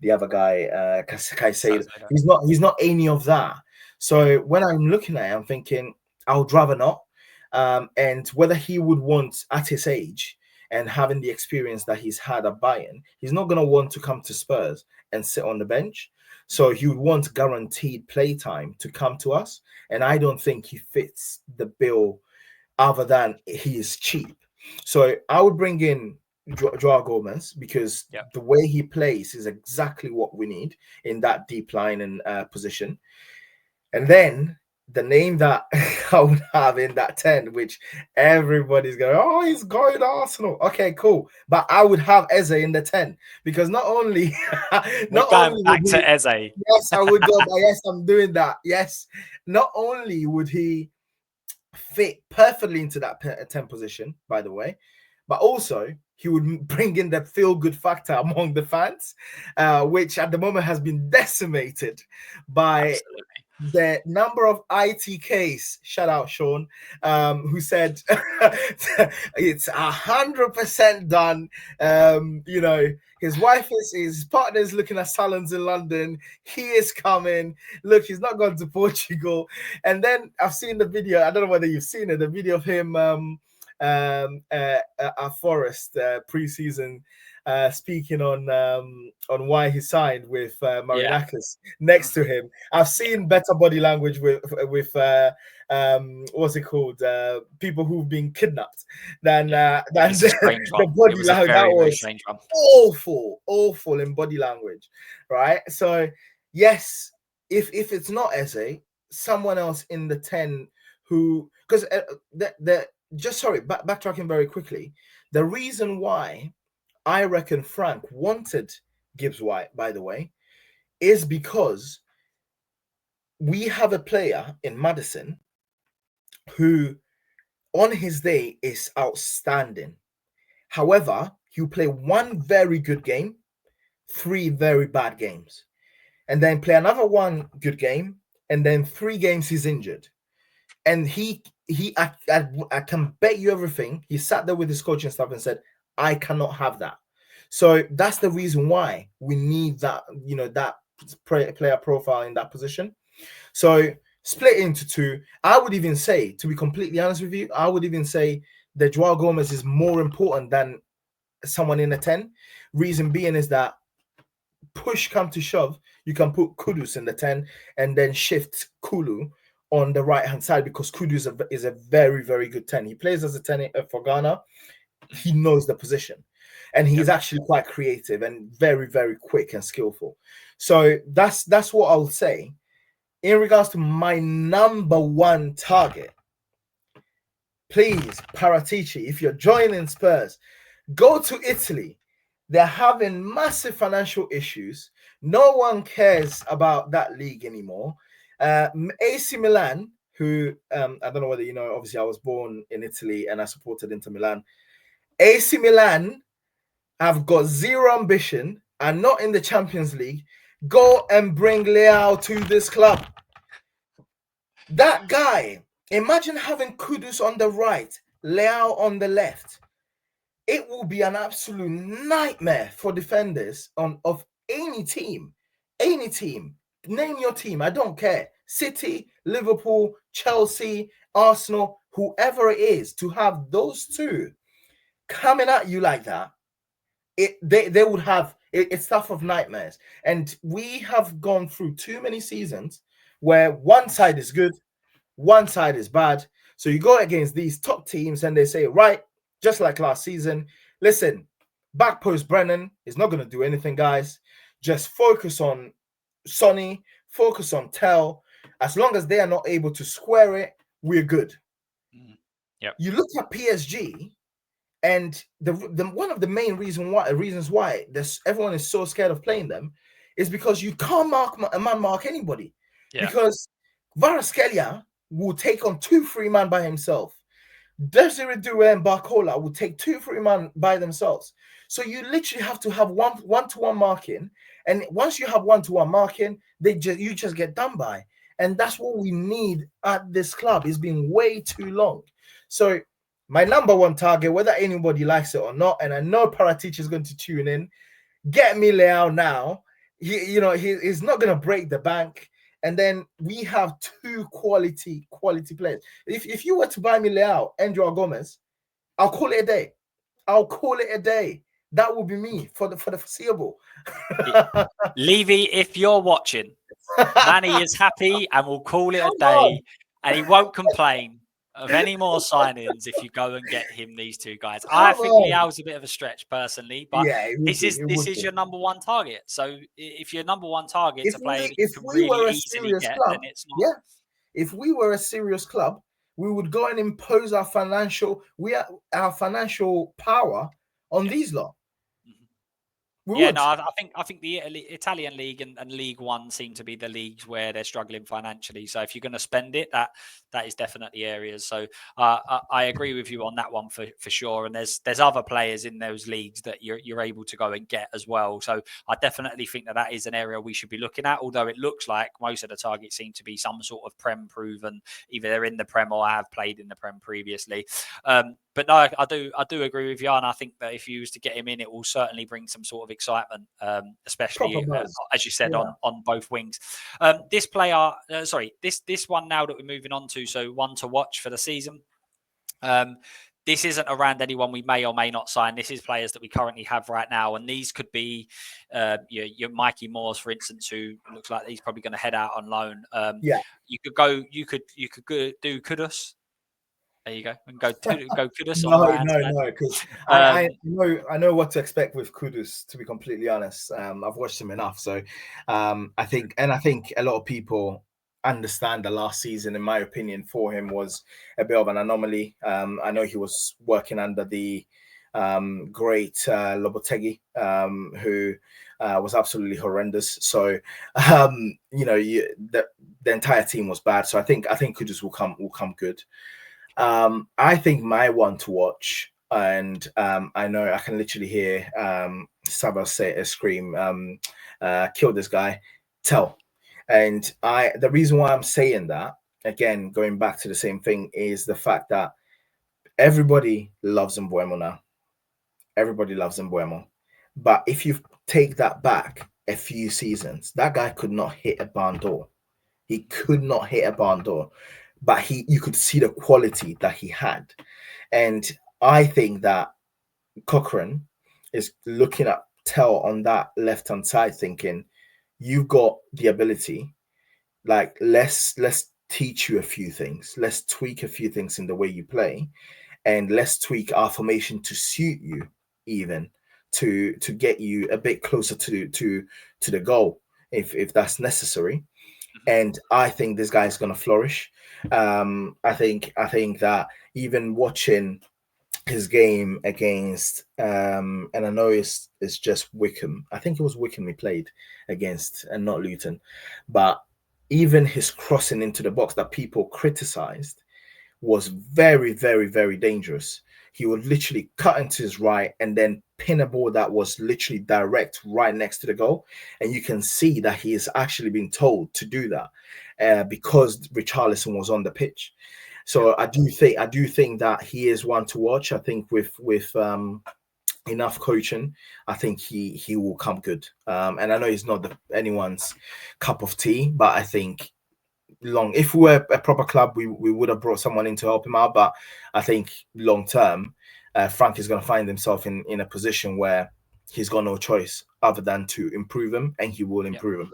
B: the other guy, Caicedo. He's not any of that. So when I'm looking at it, I'm thinking I would rather not. And whether he would want at his age and having the experience that he's had at Bayern, he's not going to want to come to Spurs and sit on the bench. So he would want guaranteed play time to come to us. And I don't think he fits the bill other than he is cheap. So I would bring in João Gomez because the way he plays is exactly what we need in that deep line and position. And then the name that I would have in that 10, which everybody's going, oh, he's going to Arsenal. Okay, cool. But I would have Eze in the 10 because not only
A: back to Eze.
B: Yes, I would go. But yes, I'm doing that. Yes, not only would he fit perfectly into that 10 position, by the way, but also he would bring in the feel-good factor among the fans, which at the moment has been decimated by the number of ITKs. Shout out Sean, who said it's 100% done. His his partner's looking at salons in London. He is coming. Look, he's not gone to Portugal. And then I've seen the video. I don't know whether you've seen it. The video of him at Forest pre-season, speaking on why he signed with Marinakis next to him. I've seen better body language with what's it called? People who've been kidnapped than the body language. That was awful in body language, right? So yes, if it's not Eze, someone else in the 10 who, because backtracking very quickly, the reason why I reckon Frank wanted Gibbs-White, by the way, is because we have a player in Maddison who on his day is outstanding. However, he'll play one very good game, 3 very bad games, and then play another one good game, and then 3 games he's injured. And I can bet you everything. He sat there with his coaching staff and said, I cannot have that. So that's the reason why we need that, that player profile in that position. So split into 2. I would even say, to be completely honest with you, I would even say that Joao Gomez is more important than someone in a 10. Reason being is that push come to shove, you can put Kudus in the 10 and then shift Kulu on the right hand side, because Kudus is a very, very good 10. He plays as a 10 for Ghana. He knows the position, and he's actually quite creative and very, very quick and skillful. So that's what I'll say. In regards to my number 1 target, please, Paratici, if you're joining Spurs, go to Italy. They're having massive financial issues. No one cares about that league anymore. AC Milan, who I don't know whether you know, obviously I was born in Italy and I supported Inter Milan. AC Milan have got 0 ambition and not in the Champions League. Go and bring Leao to this club. That guy, imagine having Kudus on the right, Leao on the left. It will be an absolute nightmare for defenders of any team. Any team. Name your team. I don't care. City, Liverpool, Chelsea, Arsenal, whoever it is, to have those 2 coming at you like that, they would have it's stuff of nightmares. And we have gone through too many seasons where one side is good, one side is bad. So you go against these top teams and they say, right, just like last season, listen, back post Brennan is not going to do anything, guys. Just focus on Sonny, focus on Tell. As long as they are not able to square it, we're good.
A: Yep.
B: You look at PSG, and the one of the main reasons why everyone is so scared of playing them is because you can't mark anybody. Yeah. Because Kvaratskhelia will take on 2-3 man by himself. Desiree Doué and Barcola will take 2-3 man by themselves. So you literally have to have one-to-one marking, and once you have one-to-one marking, you just get done by. And that's what we need at this club. It's been way too long. So my number 1 target, whether anybody likes it or not, and I know Paratici is going to tune in, get me Leao now. He's not going to break the bank. And then we have 2 quality players. If you were to buy me Leao and Joao Gomez, I'll call it a day. That will be me for the foreseeable.
A: Levy, if you're watching, Manny is happy and we'll call it a day, and he won't complain of any more signings if you go and get him these 2 guys. I think Leao's a bit of a stretch personally, but this is your number 1 target. So if your number 1 target to play, if we were a serious club, then it's not.
B: Yeah. If we were a serious club, we would go and impose our financial power on these lot.
A: I think the Italian league and League One seem to be the leagues where they're struggling financially. So if you're going to spend it, that is definitely areas. So I agree with you on that one for sure. And there's other players in those leagues that you're able to go and get as well. So I definitely think that is an area we should be looking at. Although it looks like most of the targets seem to be some sort of Prem proven, either they're in the Prem or have played in the Prem previously. But no, I do agree with you, and I think that if you was to get him in, it will certainly bring some sort of excitement, especially as you said on both wings. This player, this one now that we're moving on to, so one to watch for the season. This isn't around anyone we may or may not sign. This is players that we currently have right now, and these could be your Mikey Moores, for instance, who looks like he's probably going to head out on loan. You could do Kudus. There you go. And go Kudus on the right hand side.
B: No, because I know what to expect with Kudus, to be completely honest. I've watched him enough. So I think a lot of people understand the last season, in my opinion, for him was a bit of an anomaly. I know he was working under the great Lopetegui, who was absolutely horrendous. So the entire team was bad. So I think Kudus will come good. I think my one to watch, and I know I can literally hear Saba say a scream, kill this guy, tell. And the reason why I'm saying that, again, going back to the same thing, is the fact that everybody loves Mbuemo now. Everybody loves Mbuemo. But if you take that back a few seasons, that guy could not hit a barn door. He could not hit a barn door. But you could see the quality that he had. And I think that Cochrane is looking at Tell on that left-hand side thinking, you've got the ability, like let's teach you a few things. Let's tweak a few things in the way you play, and let's tweak our formation to suit you, even to get you a bit closer to the goal if that's necessary. And I think this guy is going to flourish. I think that even watching his game against and I know it's just Wickham. I think it was Wickham he played against and not Luton. But even his crossing into the box that people criticized was very, very, very dangerous. He would literally cut into his right and then pin a ball that was literally direct right next to the goal. And you can see that he has actually been told to do that because Richarlison was on the pitch. So I do think that he is one to watch. I think with enough coaching, I think he will come good. And I know he's not anyone's cup of tea, but I think if we were a proper club, we would have brought someone in to help him out. But I think long term, Frank is going to find himself in a position where he's got no choice other than to improve him, and he will improve him.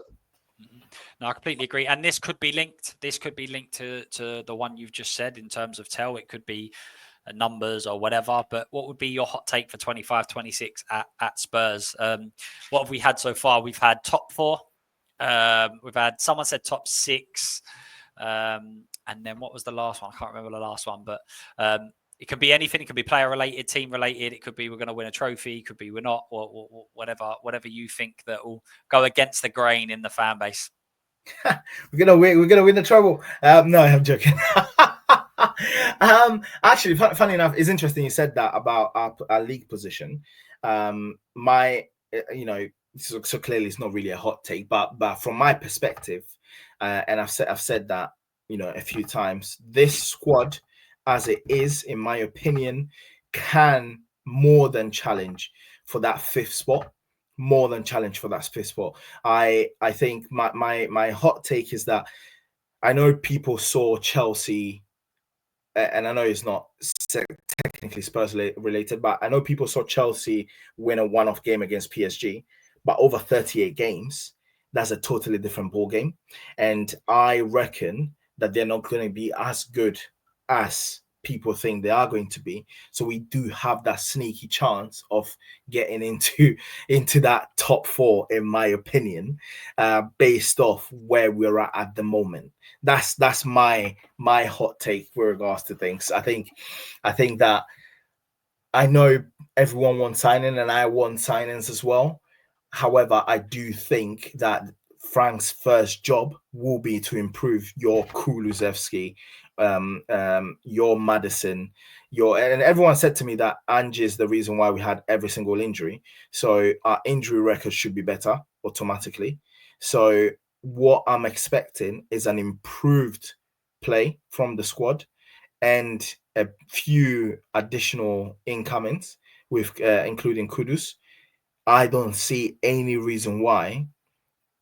A: No, I completely agree. And this could be linked. This could be linked to the one you've just said in terms of Tell. It could be numbers or whatever. But what would be your hot take for 25-26 at Spurs? What have we had so far? We've had top 4. We've had, someone said top 6. And then what was the last one? I can't remember the last one. But it could be anything. It could be player related, team related. It could be we're going to win a trophy. It could be we're not, or whatever you think that will go against the grain in the fan base.
B: We're gonna win the treble. No, I'm joking. Actually, funny enough, it's interesting you said that about our league position. So clearly it's not really a hot take, but from my perspective, and I've said that a few times, this squad as it is, in my opinion, can more than challenge for that 5th spot. More than challenge for that 5th spot. I think my hot take is that I know people saw Chelsea, and I know it's not technically Spurs related, but I know people saw Chelsea win a one-off game against PSG, but over 38 games, that's a totally different ball game. And I reckon that they're not going to be as good as people think they are going to be. So we do have that sneaky chance of getting into that top 4, in my opinion, based off where we're at the moment. That's my hot take with regards to things. I think that I know everyone wants signing, and I want signings as well. However, I do think that Frank's first job will be to improve your Kulusevski, your Madison, and everyone said to me that Ange is the reason why we had every single injury. So our injury record should be better automatically. So what I'm expecting is an improved play from the squad and a few additional incomings with including Kudus. I don't see any reason why,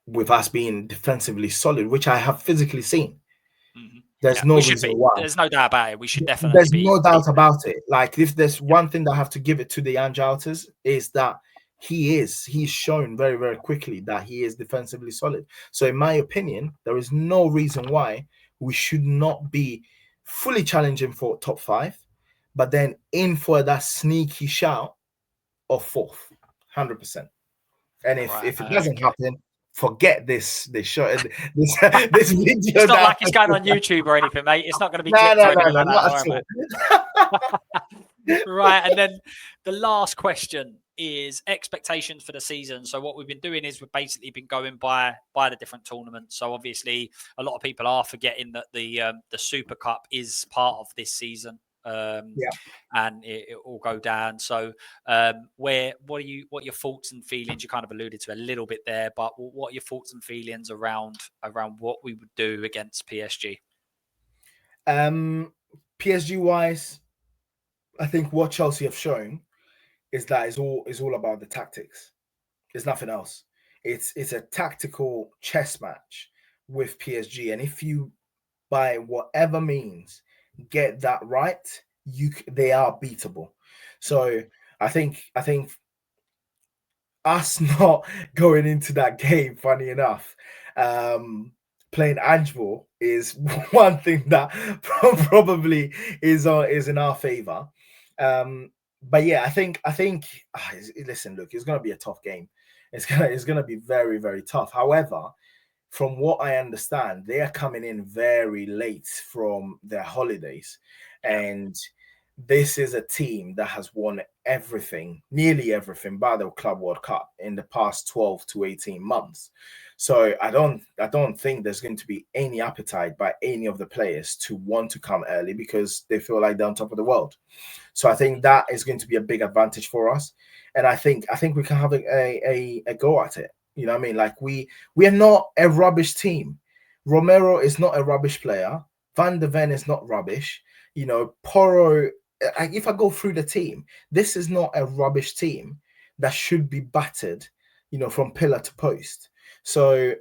B: with us being defensively solid, which I have physically seen. There's no reason why.
A: There's no doubt about it. We should definitely
B: There's no doubt about it. Like, if there's one thing that I have to give it to the Angeltas is that he's shown very, very quickly that he is defensively solid. So in my opinion, there is no reason why we should not be fully challenging for top 5, but then in for that sneaky shout of 4th, 100%. And if it doesn't happen, forget this show, this video.
A: It's not like it's going on YouTube or anything, mate. It's not going to be clipped
B: or anything like that.
A: Right, and then the last question is expectations for the season. So what we've been doing is we've basically been going by the different tournaments. So obviously a lot of people are forgetting that the Super Cup is part of this season. And it will go down. So what are your thoughts and feelings? You kind of alluded to a little bit there, but what are your thoughts and feelings around what we would do against PSG?
B: PSG wise, I think what Chelsea have shown is that is all about the tactics. There's nothing else. It's a tactical chess match with PSG, and if you, by whatever means, get that right, they are beatable. So I think us not going into that game, funny enough, playing Angeball is one thing that probably is in our favor. But yeah, I think listen, look, it's gonna be a tough game. It's gonna be very, very tough. However, from what I understand, they are coming in very late from their holidays, and this is a team that has won everything, nearly everything, by the Club World Cup in the past 12 to 18 months. So I don't think there's going to be any appetite by any of the players to want to come early because they feel like they're on top of the world. So I think that is going to be a big advantage for us, and I think we can have a go at it. You know what I mean? Like we are not a rubbish team. Romero is not a rubbish player. Van de Ven is not rubbish. You know, Porro. If I go through the team, this is not a rubbish team that should be battered, you know, from pillar to post. So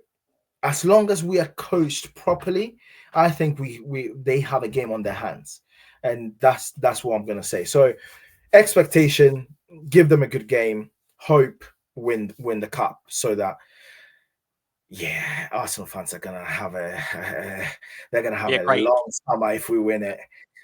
B: as long as we are coached properly, I think they have a game on their hands, and that's what I'm gonna say. So expectation, give them a good game, hope win the cup, so that Arsenal fans are gonna have a long summer if we win it.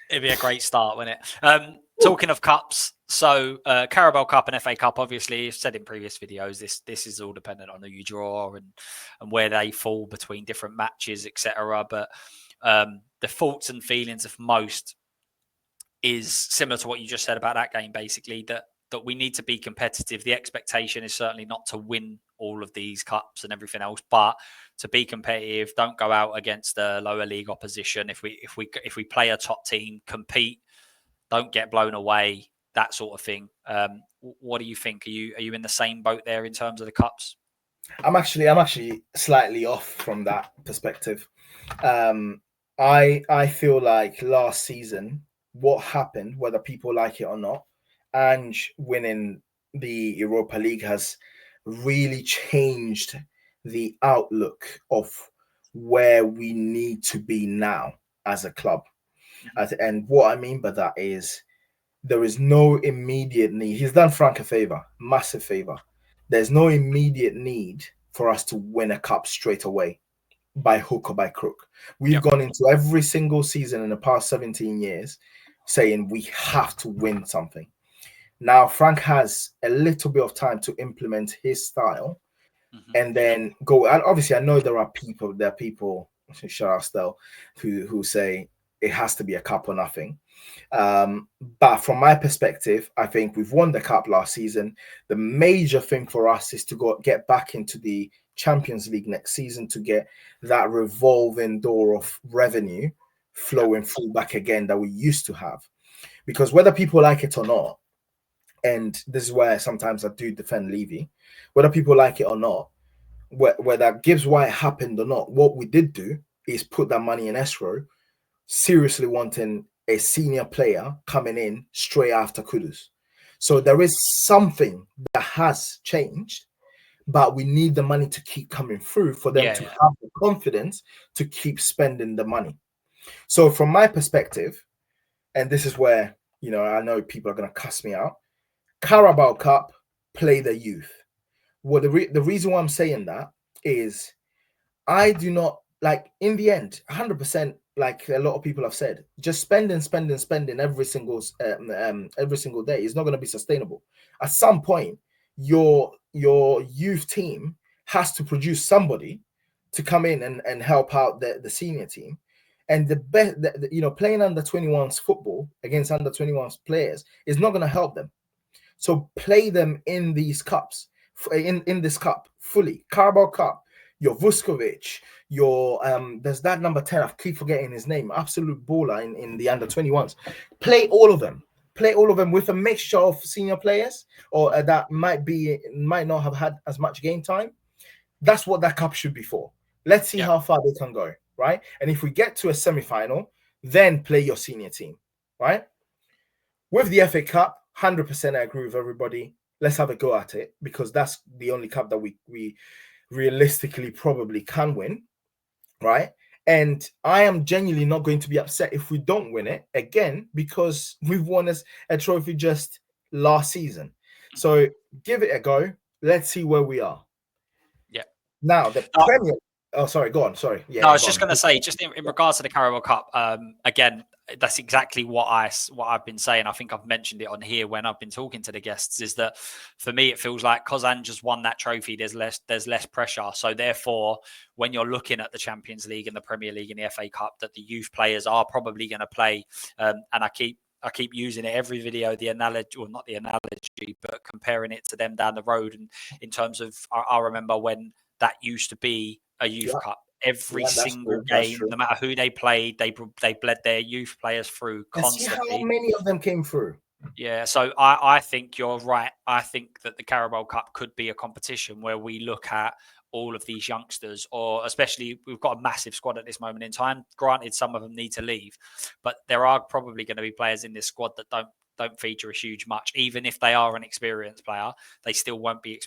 A: It'd be a great start, wouldn't it? Talking of cups, so Carabao Cup and FA Cup, obviously, I've said in previous videos, this is all dependent on who you draw and where they fall between different matches, etc. But the thoughts and feelings of most is similar to what you just said about that game, basically, that we need to be competitive. The expectation is certainly not to win all of these cups and everything else, but to be competitive. Don't go out against the lower league opposition. If we play a top team, compete, don't get blown away, that sort of thing. What do you think? Are you in the same boat there in terms of the cups?
B: I'm actually slightly off from that perspective. I feel like last season, what happened, whether people like it or not, and winning the Europa League has really changed the outlook of where we need to be now as a club. And what I mean by that is there is no immediate need. He's done Frank a favor, massive favor. There's no immediate need for us to win a cup straight away by hook or by crook. We've gone into every single season in the past 17 years saying we have to win something. Now, Frank has a little bit of time to implement his style and then go. And obviously, I know there are people, shout out Stel, who say it has to be a cup or nothing. But from my perspective, I think we've won the cup last season. The major thing for us is to get back into the Champions League next season to get that revolving door of revenue flowing through back again that we used to have. Because whether people like it or not, and this is where sometimes I do defend Levy, whether people like it or not, whether Gibbs White happened or not, what we did do is put that money in escrow, seriously wanting a senior player coming in straight after Kudus. So there is something that has changed, but we need the money to keep coming through for them to have the confidence to keep spending the money. So from my perspective, and this is where, you know, I know people are going to cuss me out, Carabao Cup, play the youth. Well, the reason why I'm saying that is I do not, like, in the end, 100%, like a lot of people have said, just spending every single day is not going to be sustainable. At some point, your youth team has to produce somebody to come in and help out the senior team. And the best, playing under 21s football against under 21s players is not going to help them. So play them in these cups, in this cup fully. Carabao Cup, your Vuskovic, your there's that number 10. I keep forgetting his name. Absolute baller in the under 21s. Play all of them. Play all of them with a mixture of senior players or that might not have had as much game time. That's what that cup should be for. Let's see how far they can go, right? And if we get to a semi-final, then play your senior team, right? With the FA Cup, 100% I agree with everybody. Let's have a go at it because that's the only cup that we realistically probably can win, right? And I am genuinely not going to be upset if we don't win it again because we've won a trophy just last season. So give it a go. Let's see where we are.
A: Yeah.
B: Now the Premier. Oh, sorry. Go on. Sorry. Yeah.
A: No, I was just going to say, just in regards to the Carabao Cup, again, that's exactly what I've been saying. I think I've mentioned it on here when I've been talking to the guests. Is that for me, it feels like because Ange's won that trophy, there's less pressure. So therefore, when you're looking at the Champions League and the Premier League and the FA Cup, that the youth players are probably going to play. And I keep using it every video, the analogy, or not the analogy, but comparing it to them down the road. And in terms of, I remember when that used to be a youth cup. Every single game, no matter who they played, they bled their youth players through constantly.
B: See how many of them came through.
A: Yeah, so I think you're right. I think that the Carabao Cup could be a competition where we look at all of these youngsters, or especially we've got a massive squad at this moment in time. Granted, some of them need to leave, but there are probably going to be players in this squad that don't feature a huge much. Even if they are an experienced player, they still won't be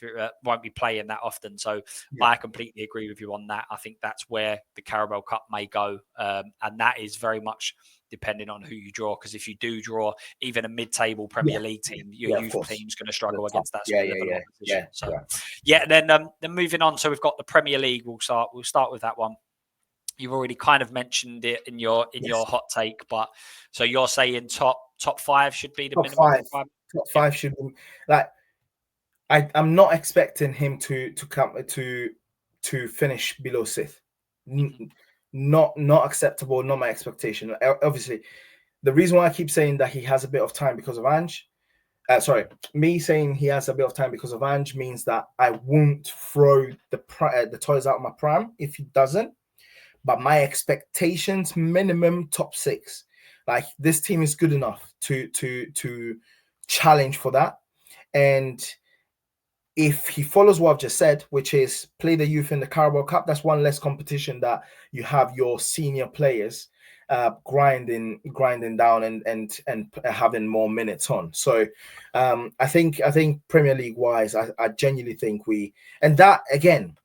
A: playing that often. So I completely agree with you on that. I think that's where the Carabao Cup may go, and that is very much depending on who you draw. Because if you do draw even a mid-table Premier League team, your youth team's going to struggle against that sort of level of opposition. So then moving on. So we've got the Premier League. We'll start with that one. You've already kind of mentioned it in your hot take, but so you're saying top five should be the minimum requirement?
B: Top five should be like I'm not expecting him to come to finish below sixth. Not acceptable, not my expectation. Obviously, the reason why I keep saying that he has a bit of time because of Ange, me saying he has a bit of time because of Ange means that I won't throw the toys out of my pram if he doesn't. But my expectations, minimum top six. Like this team is good enough to challenge for that. And if he follows what I've just said, which is play the youth in the Carabao Cup, that's one less competition that you have your senior players grinding down and having more minutes on. So I think Premier League wise, I genuinely think and that again,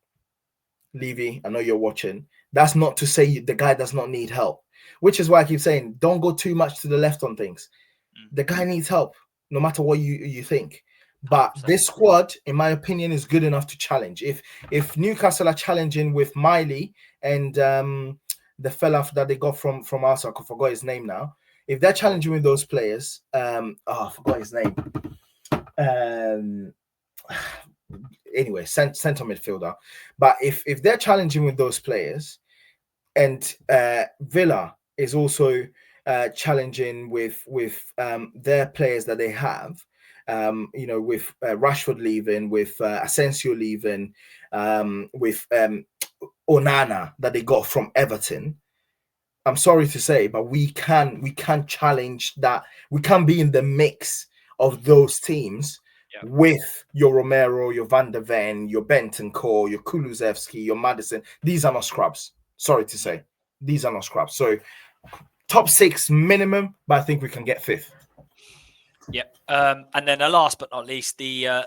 B: Levy, I know you're watching. That's not to say the guy does not need help, which is why I keep saying don't go too much to the left on things. The guy needs help, no matter what you think. But 100%. This squad, in my opinion, is good enough to challenge. If Newcastle are challenging with Miley and the fella that they got from Arsenal, I forgot his name now. If they're challenging with those players, I forgot his name. Anyway, centre midfielder. But if they're challenging with those players, and Villa is also challenging with their players that they have, with Rashford leaving, with Asensio leaving, with Onana that they got from Everton. I'm sorry to say, but we can challenge that. We can be in the mix of those teams. With your Romero, your Van der Ven, your Bentancur, your Kulusevski, your Maddison. These are not scrubs. Sorry to say. These are not scrubs. So top six minimum, but I think we can get fifth.
A: Yep. And then last but not least, the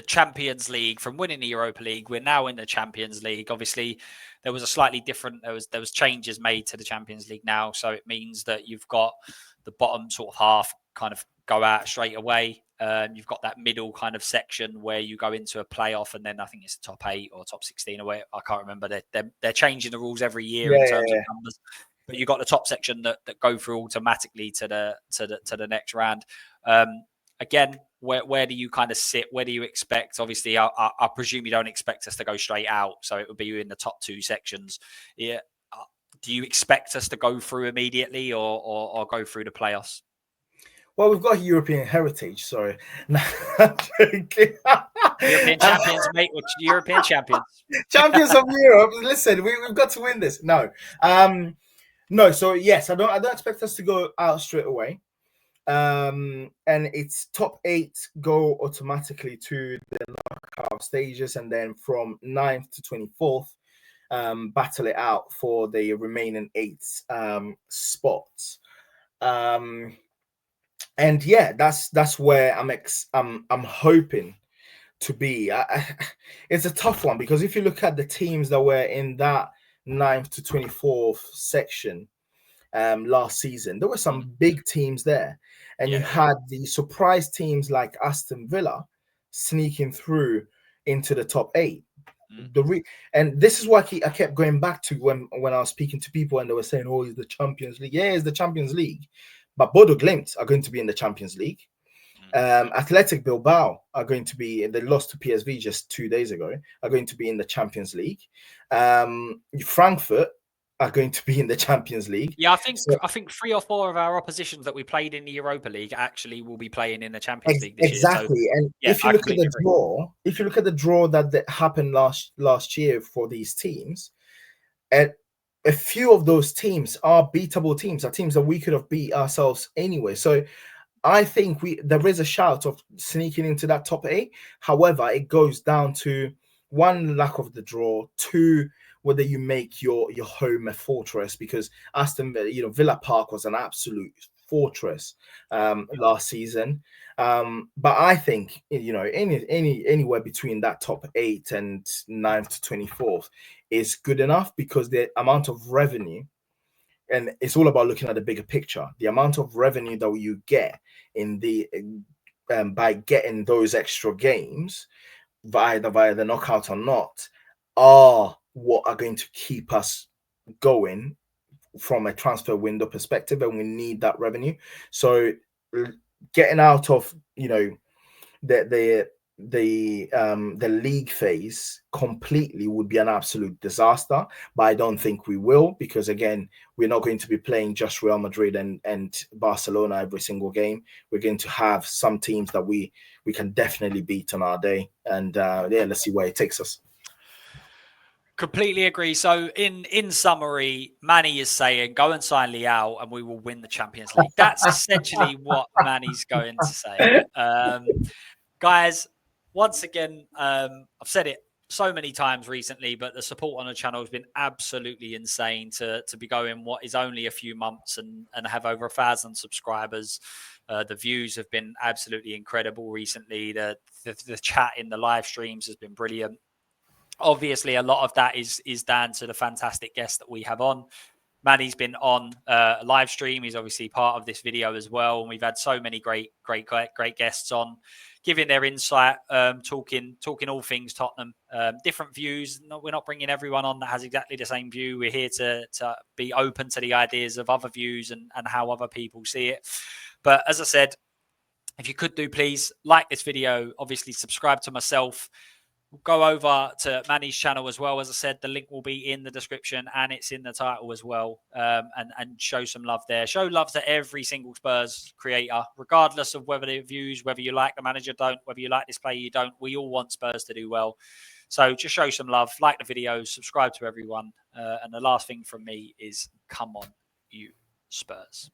A: Champions League. From winning the Europa League, we're now in the Champions League. Obviously, there was a slightly different. There was changes made to the Champions League now, so it means that you've got the bottom sort of half kind of go out straight away. You've got that middle kind of section where you go into a playoff, and then I think it's the top 8 or top 16 away. I can't remember. They're changing the rules every year in terms of numbers. But you've got the top section that go through automatically to the next round. Again, where do you kind of sit? Where do you expect? Obviously, I presume you don't expect us to go straight out, so it would be in the top 2 sections. Yeah. Do you expect us to go through immediately or go through the playoffs?
B: Well, we've got European heritage. Sorry, no, I'm joking.
A: European champions, mate, or European champions.
B: Champions of Europe. Listen, we've got to win this. No. So yes, I don't expect us to go out straight away. And it's top 8 go automatically to the knockout stages, and then from 9th to 24th, battle it out for the remaining 8 spots. And yeah, that's where I'm hoping to be. It's a tough one because if you look at the teams that were in that 9th to 24th section last season, there were some big teams there, and you had the surprise teams like Aston Villa sneaking through into the top 8. And this is what I kept going back to when I was speaking to people and they were saying, "Oh, it's the Champions League." Yeah, it's the Champions League, but Bodo Glimt are going to be in the Champions League. Athletic Bilbao are going to be. They lost to PSV just 2 days ago. Are going to be in the Champions League. Frankfurt are going to be in the Champions League.
A: Yeah, I think 3 or 4 of our oppositions that we played in the Europa League actually will be playing in the Champions League this year. So,
B: and if you look at the draw that happened last year for these teams, and a few of those teams are beatable teams, are teams that we could have beat ourselves anyway. So I think there is a shout of sneaking into that top 8. However, it goes down to 1, lack of the draw, 2, whether you make your home a fortress, because Villa Park was an absolute fortress last season. But I think anywhere between that top 8 and 9th to 24th is good enough, because the amount of revenue, and it's all about looking at the bigger picture, the amount of revenue that you get in the by getting those extra games via the knockout or not, are what are going to keep us going from a transfer window perspective, and we need that revenue. So getting out of the league phase completely would be an absolute disaster, but I don't think we will, because again, we're not going to be playing just Real Madrid and Barcelona every single game. We're going to have some teams that we can definitely beat on our day, and let's see where it takes us.
A: Completely agree. So in summary, Manny is saying, go and sign Leao and we will win the Champions League. That's essentially what Manny's going to say. Guys, once again, I've said it so many times recently, but the support on the channel has been absolutely insane to be going what is only a few months and have over 1,000 subscribers. The views have been absolutely incredible recently. The chat in the live streams has been brilliant. Obviously, a lot of that is down to the fantastic guests that we have on. Manny's been on a live stream. He's obviously part of this video as well. And we've had so many great guests on, giving their insight, talking all things Tottenham, different views. We're not bringing everyone on that has exactly the same view. We're here to be open to the ideas of other views and how other people see it. But as I said, if you could do, please like this video, obviously subscribe to myself. Go over to Manny's channel as well. As I said, the link will be in the description and it's in the title as well. And show some love there. Show love to every single Spurs creator, regardless of whether they views, whether you like the manager, don't, whether you like this player, you don't. We all want Spurs to do well. So just show some love, like the videos, subscribe to everyone. And the last thing from me is, come on, you Spurs.